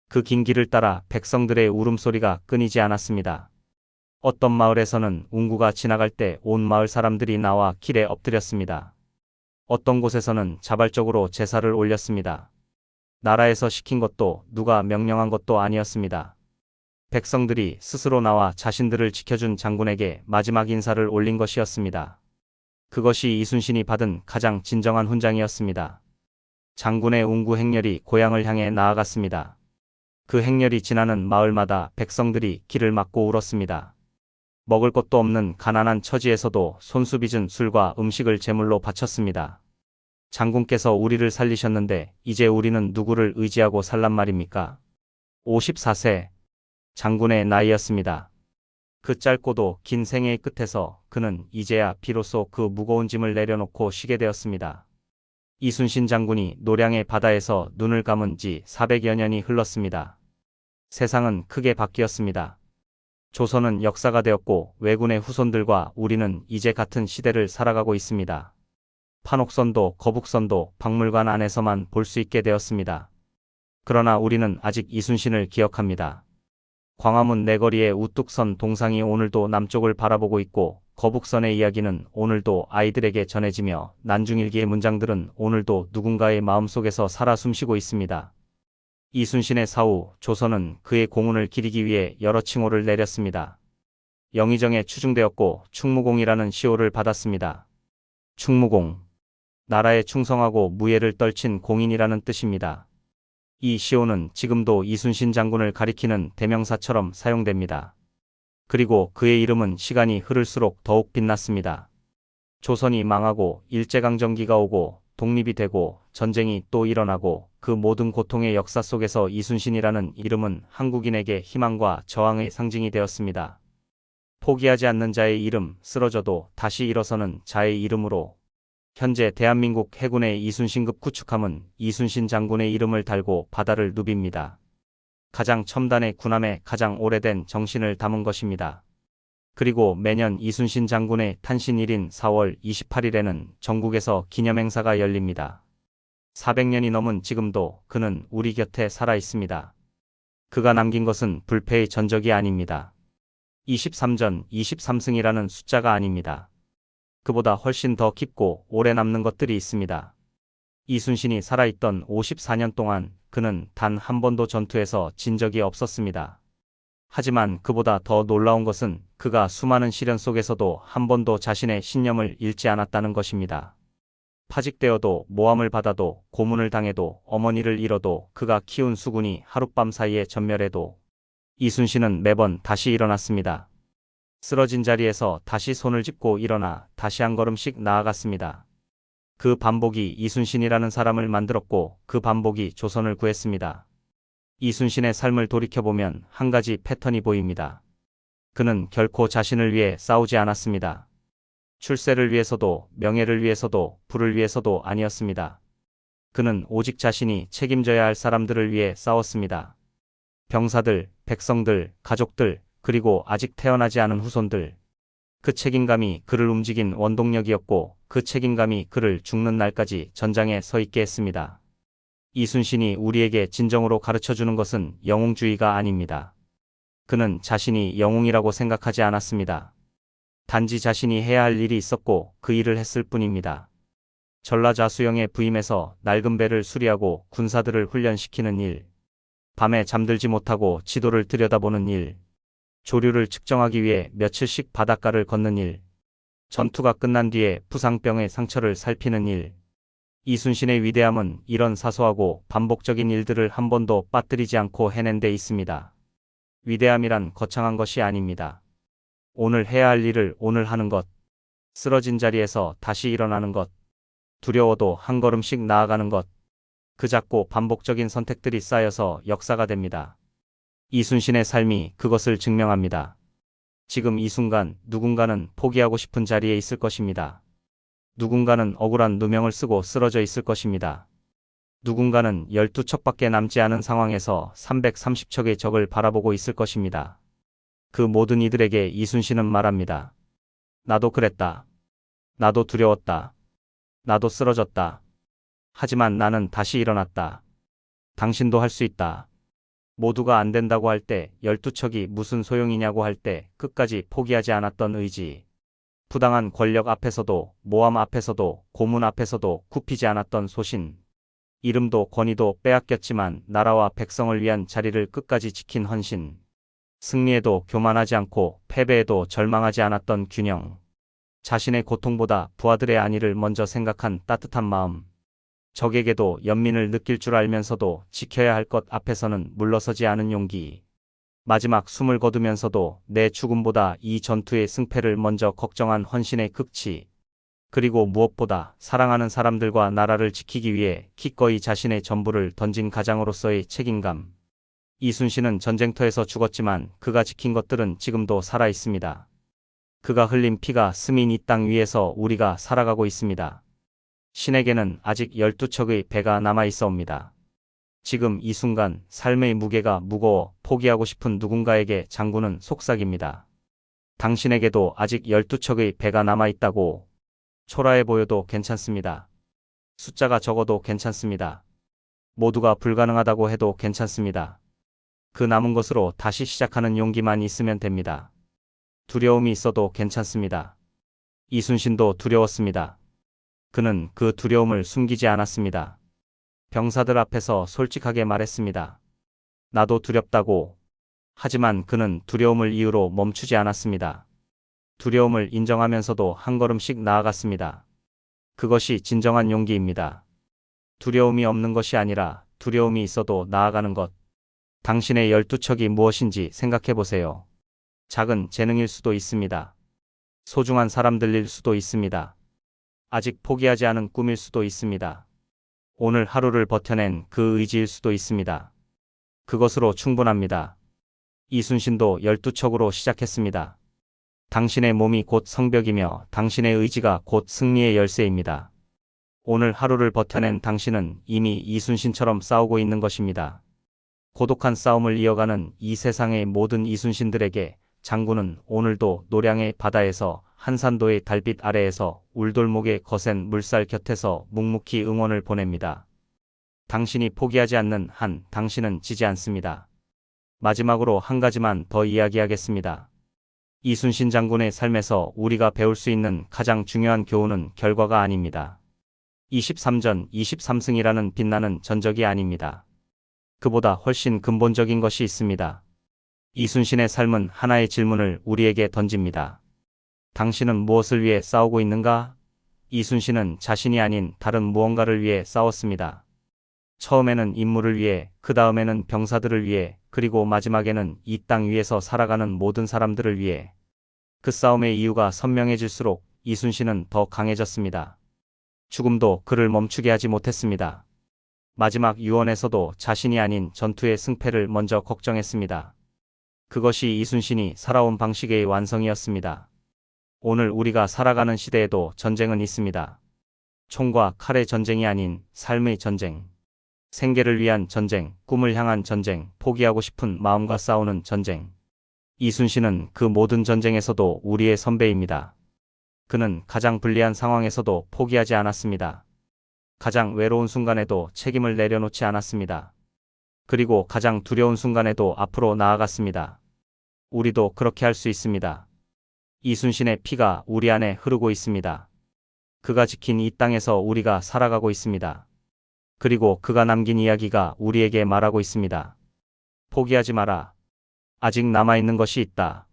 그 긴 길을 따라 백성들의 울음소리가 끊이지 않았습니다. 어떤 마을에서는 운구가 지나갈 때 온 마을 사람들이 나와 길에 엎드렸습니다. 어떤 곳에서는 자발적으로 제사를 올렸습니다. 나라에서 시킨 것도 누가 명령한 것도 아니었습니다. 백성들이 스스로 나와 자신들을 지켜준 장군에게 마지막 인사를 올린 것이었습니다. 그것이 이순신이 받은 가장 진정한 훈장이었습니다. 장군의 운구 행렬이 고향을 향해 나아갔습니다. 그 행렬이 지나는 마을마다 백성들이 길을 막고 울었습니다. 먹을 것도 없는 가난한 처지에서도 손수 빚은 술과 음식을 제물로 바쳤습니다. 장군께서 우리를 살리셨는데 이제 우리는 누구를 의지하고 살란 말입니까? 54세. 장군의 나이였습니다. 그 짧고도 긴 생애의 끝에서 그는 이제야 비로소 그 무거운 짐을 내려놓고 쉬게 되었습니다. 이순신 장군이 노량의 바다에서 눈을 감은 지 400여 년이 흘렀습니다. 세상은 크게 바뀌었습니다. 조선은 역사가 되었고 왜군의 후손들과 우리는 이제 같은 시대를 살아가고 있습니다. 판옥선도 거북선도 박물관 안에서만 볼 수 있게 되었습니다. 그러나 우리는 아직 이순신을 기억합니다. 광화문 내거리에 우뚝 선 동상이 오늘도 남쪽을 바라보고 있고 거북선의 이야기는 오늘도 아이들에게 전해지며 난중일기의 문장들은 오늘도 누군가의 마음속에서 살아 숨쉬고 있습니다. 이순신의 사후 조선은 그의 공훈을 기리기 위해 여러 칭호를 내렸습니다. 영의정에 추중되었고 충무공이라는 시호를 받았습니다. 충무공. 나라에 충성하고 무예를 떨친 공인이라는 뜻입니다. 이 시호는 지금도 이순신 장군을 가리키는 대명사처럼 사용됩니다. 그리고 그의 이름은 시간이 흐를수록 더욱 빛났습니다. 조선이 망하고 일제강점기가 오고 독립이 되고 전쟁이 또 일어나고 그 모든 고통의 역사 속에서 이순신이라는 이름은 한국인에게 희망과 저항의 상징이 되었습니다. 포기하지 않는 자의 이름, 쓰러져도 다시 일어서는 자의 이름으로. 현재 대한민국 해군의 이순신급 구축함은 이순신 장군의 이름을 달고 바다를 누빕니다. 가장 첨단의 군함에 가장 오래된 정신을 담은 것입니다. 그리고 매년 이순신 장군의 탄신일인 4월 28일에는 전국에서 기념행사가 열립니다. 400년이 넘은 지금도 그는 우리 곁에 살아 있습니다. 그가 남긴 것은 불패의 전적이 아닙니다. 23전 23승이라는 숫자가 아닙니다. 그보다 훨씬 더 깊고 오래 남는 것들이 있습니다. 이순신이 살아있던 54년 동안 그는 단 한 번도 전투에서 진 적이 없었습니다. 하지만 그보다 더 놀라운 것은 그가 수많은 시련 속에서도 한 번도 자신의 신념을 잃지 않았다는 것입니다. 파직되어도 모함을 받아도 고문을 당해도 어머니를 잃어도 그가 키운 수군이 하룻밤 사이에 전멸해도 이순신은 매번 다시 일어났습니다. 쓰러진 자리에서 다시 손을 짚고 일어나 다시 한 걸음씩 나아갔습니다. 그 반복이 이순신이라는 사람을 만들었고 그 반복이 조선을 구했습니다. 이순신의 삶을 돌이켜보면 한 가지 패턴이 보입니다. 그는 결코 자신을 위해 싸우지 않았습니다. 출세를 위해서도 명예를 위해서도 부를 위해서도 아니었습니다. 그는 오직 자신이 책임져야 할 사람들을 위해 싸웠습니다. 병사들, 백성들, 가족들, 그리고 아직 태어나지 않은 후손들. 그 책임감이 그를 움직인 원동력이었고 그 책임감이 그를 죽는 날까지 전장에 서 있게 했습니다. 이순신이 우리에게 진정으로 가르쳐주는 것은 영웅주의가 아닙니다. 그는 자신이 영웅이라고 생각하지 않았습니다. 단지 자신이 해야 할 일이 있었고 그 일을 했을 뿐입니다. 전라자수영에 부임해서 낡은 배를 수리하고 군사들을 훈련시키는 일. 밤에 잠들지 못하고 지도를 들여다보는 일. 조류를 측정하기 위해 며칠씩 바닷가를 걷는 일. 전투가 끝난 뒤에 부상병의 상처를 살피는 일. 이순신의 위대함은 이런 사소하고 반복적인 일들을 한 번도 빠뜨리지 않고 해낸 데 있습니다. 위대함이란 거창한 것이 아닙니다. 오늘 해야 할 일을 오늘 하는 것. 쓰러진 자리에서 다시 일어나는 것. 두려워도 한 걸음씩 나아가는 것. 그 작고 반복적인 선택들이 쌓여서 역사가 됩니다. 이순신의 삶이 그것을 증명합니다. 지금 이 순간 누군가는 포기하고 싶은 자리에 있을 것입니다. 누군가는 억울한 누명을 쓰고 쓰러져 있을 것입니다. 누군가는 12척밖에 남지 않은 상황에서 330척의 적을 바라보고 있을 것입니다. 그 모든 이들에게 이순신은 말합니다. 나도 그랬다. 나도 두려웠다. 나도 쓰러졌다. 하지만 나는 다시 일어났다. 당신도 할 수 있다. 모두가 안 된다고 할 때, 12척이 무슨 소용이냐고 할 때 끝까지 포기하지 않았던 의지. 부당한 권력 앞에서도, 모함 앞에서도, 고문 앞에서도 굽히지 않았던 소신. 이름도 권위도 빼앗겼지만 나라와 백성을 위한 자리를 끝까지 지킨 헌신. 승리에도 교만하지 않고 패배에도 절망하지 않았던 균형. 자신의 고통보다 부하들의 안위를 먼저 생각한 따뜻한 마음. 적에게도 연민을 느낄 줄 알면서도 지켜야 할 것 앞에서는 물러서지 않은 용기. 마지막 숨을 거두면서도 내 죽음보다 이 전투의 승패를 먼저 걱정한 헌신의 극치. 그리고 무엇보다 사랑하는 사람들과 나라를 지키기 위해 기꺼이 자신의 전부를 던진 가장으로서의 책임감. 이순신은 전쟁터에서 죽었지만 그가 지킨 것들은 지금도 살아 있습니다. 그가 흘린 피가 스민 이 땅 위에서 우리가 살아가고 있습니다. 신에게는 아직 12척의 배가 남아 있어옵니다. 지금 이 순간 삶의 무게가 무거워 포기하고 싶은 누군가에게 장군은 속삭입니다. 당신에게도 아직 12척의 배가 남아 있다고. 초라해 보여도 괜찮습니다. 숫자가 적어도 괜찮습니다. 모두가 불가능하다고 해도 괜찮습니다. 그 남은 것으로 다시 시작하는 용기만 있으면 됩니다. 두려움이 있어도 괜찮습니다. 이순신도 두려웠습니다. 그는 그 두려움을 숨기지 않았습니다. 병사들 앞에서 솔직하게 말했습니다. 나도 두렵다고. 하지만 그는 두려움을 이유로 멈추지 않았습니다. 두려움을 인정하면서도 한 걸음씩 나아갔습니다. 그것이 진정한 용기입니다. 두려움이 없는 것이 아니라 두려움이 있어도 나아가는 것. 당신의 12척이 무엇인지 생각해 보세요. 작은 재능일 수도 있습니다. 소중한 사람들일 수도 있습니다. 아직 포기하지 않은 꿈일 수도 있습니다. 오늘 하루를 버텨낸 그 의지일 수도 있습니다. 그것으로 충분합니다. 이순신도 12척으로 시작했습니다. 당신의 몸이 곧 성벽이며 당신의 의지가 곧 승리의 열쇠입니다. 오늘 하루를 버텨낸 당신은 이미 이순신처럼 싸우고 있는 것입니다. 고독한 싸움을 이어가는 이 세상의 모든 이순신들에게 장군은 오늘도 노량의 바다에서 한산도의 달빛 아래에서 울돌목의 거센 물살 곁에서 묵묵히 응원을 보냅니다. 당신이 포기하지 않는 한 당신은 지지 않습니다. 마지막으로 한 가지만 더 이야기하겠습니다. 이순신 장군의 삶에서 우리가 배울 수 있는 가장 중요한 교훈은 결과가 아닙니다. 23전 23승이라는 빛나는 전적이 아닙니다. 그보다 훨씬 근본적인 것이 있습니다. 이순신의 삶은 하나의 질문을 우리에게 던집니다. 당신은 무엇을 위해 싸우고 있는가? 이순신은 자신이 아닌 다른 무언가를 위해 싸웠습니다. 처음에는 임무를 위해, 그 다음에는 병사들을 위해, 그리고 마지막에는 이 땅 위에서 살아가는 모든 사람들을 위해. 그 싸움의 이유가 선명해질수록 이순신은 더 강해졌습니다. 죽음도 그를 멈추게 하지 못했습니다. 마지막 유언에서도 자신이 아닌 전투의 승패를 먼저 걱정했습니다. 그것이 이순신이 살아온 방식의 완성이었습니다. 오늘 우리가 살아가는 시대에도 전쟁은 있습니다. 총과 칼의 전쟁이 아닌 삶의 전쟁. 생계를 위한 전쟁, 꿈을 향한 전쟁, 포기하고 싶은 마음과 싸우는 전쟁. 이순신은 그 모든 전쟁에서도 우리의 선배입니다. 그는 가장 불리한 상황에서도 포기하지 않았습니다. 가장 외로운 순간에도 책임을 내려놓지 않았습니다. 그리고 가장 두려운 순간에도 앞으로 나아갔습니다. 우리도 그렇게 할 수 있습니다. 이순신의 피가 우리 안에 흐르고 있습니다. 그가 지킨 이 땅에서 우리가 살아가고 있습니다. 그리고 그가 남긴 이야기가 우리에게 말하고 있습니다. 포기하지 마라. 아직 남아있는 것이 있다.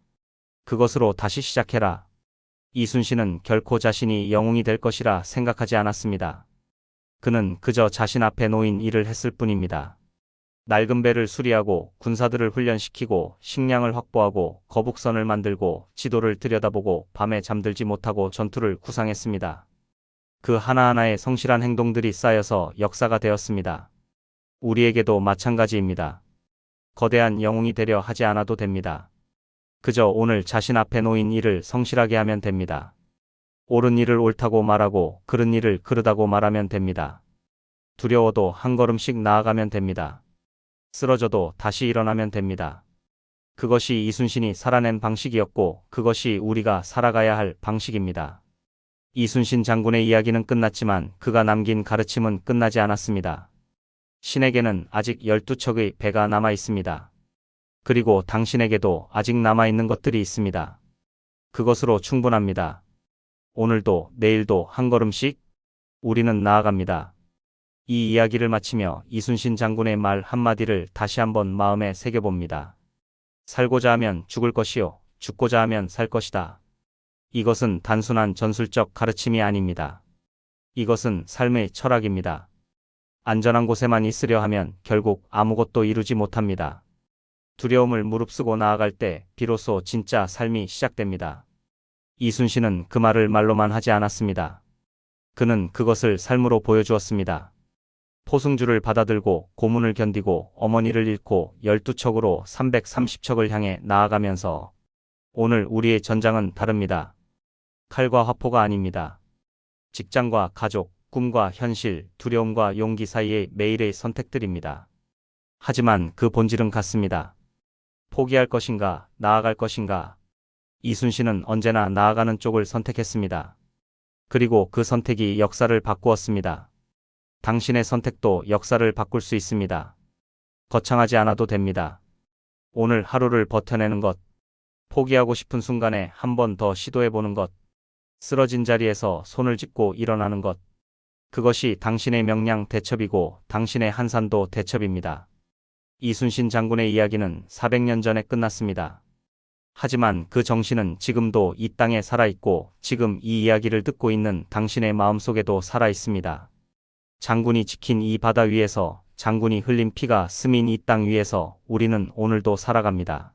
그것으로 다시 시작해라. 이순신은 결코 자신이 영웅이 될 것이라 생각하지 않았습니다. 그는 그저 자신 앞에 놓인 일을 했을 뿐입니다. 낡은 배를 수리하고 군사들을 훈련시키고 식량을 확보하고 거북선을 만들고 지도를 들여다보고 밤에 잠들지 못하고 전투를 구상했습니다. 그 하나하나의 성실한 행동들이 쌓여서 역사가 되었습니다. 우리에게도 마찬가지입니다. 거대한 영웅이 되려 하지 않아도 됩니다. 그저 오늘 자신 앞에 놓인 일을 성실하게 하면 됩니다. 옳은 일을 옳다고 말하고 그른 일을 그르다고 말하면 됩니다. 두려워도 한 걸음씩 나아가면 됩니다. 쓰러져도 다시 일어나면 됩니다. 그것이 이순신이 살아낸 방식이었고 그것이 우리가 살아가야 할 방식입니다. 이순신 장군의 이야기는 끝났지만 그가 남긴 가르침은 끝나지 않았습니다. 신에게는 아직 12척의 배가 남아 있습니다. 그리고 당신에게도 아직 남아있는 것들이 있습니다. 그것으로 충분합니다. 오늘도 내일도 한 걸음씩 우리는 나아갑니다. 이 이야기를 마치며 이순신 장군의 말 한마디를 다시 한번 마음에 새겨봅니다. 살고자 하면 죽을 것이요, 죽고자 하면 살 것이다. 이것은 단순한 전술적 가르침이 아닙니다. 이것은 삶의 철학입니다. 안전한 곳에만 있으려 하면 결국 아무것도 이루지 못합니다. 두려움을 무릅쓰고 나아갈 때 비로소 진짜 삶이 시작됩니다. 이순신은 그 말을 말로만 하지 않았습니다. 그는 그것을 삶으로 보여주었습니다. 포승주를 받아들고 고문을 견디고 어머니를 잃고 12척으로 330척을 향해 나아가면서 오늘 우리의 전장은 다릅니다. 칼과 화포가 아닙니다. 직장과 가족, 꿈과 현실, 두려움과 용기 사이의 매일의 선택들입니다. 하지만 그 본질은 같습니다. 포기할 것인가, 나아갈 것인가. 이순신은 언제나 나아가는 쪽을 선택했습니다. 그리고 그 선택이 역사를 바꾸었습니다. 당신의 선택도 역사를 바꿀 수 있습니다. 거창하지 않아도 됩니다. 오늘 하루를 버텨내는 것, 포기하고 싶은 순간에 한 번 더 시도해보는 것, 쓰러진 자리에서 손을 짚고 일어나는 것, 그것이 당신의 명량 대첩이고 당신의 한산도 대첩입니다. 이순신 장군의 이야기는 400년 전에 끝났습니다. 하지만 그 정신은 지금도 이 땅에 살아있고 지금 이 이야기를 듣고 있는 당신의 마음속에도 살아있습니다. 장군이 지킨 이 바다 위에서, 장군이 흘린 피가 스민 이 땅 위에서 우리는 오늘도 살아갑니다.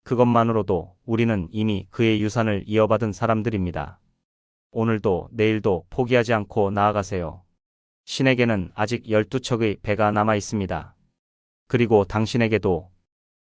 그것만으로도 우리는 이미 그의 유산을 이어받은 사람들입니다. 오늘도 내일도 포기하지 않고 나아가세요. 신에게는 아직 12척의 배가 남아 있습니다. 그리고 당신에게도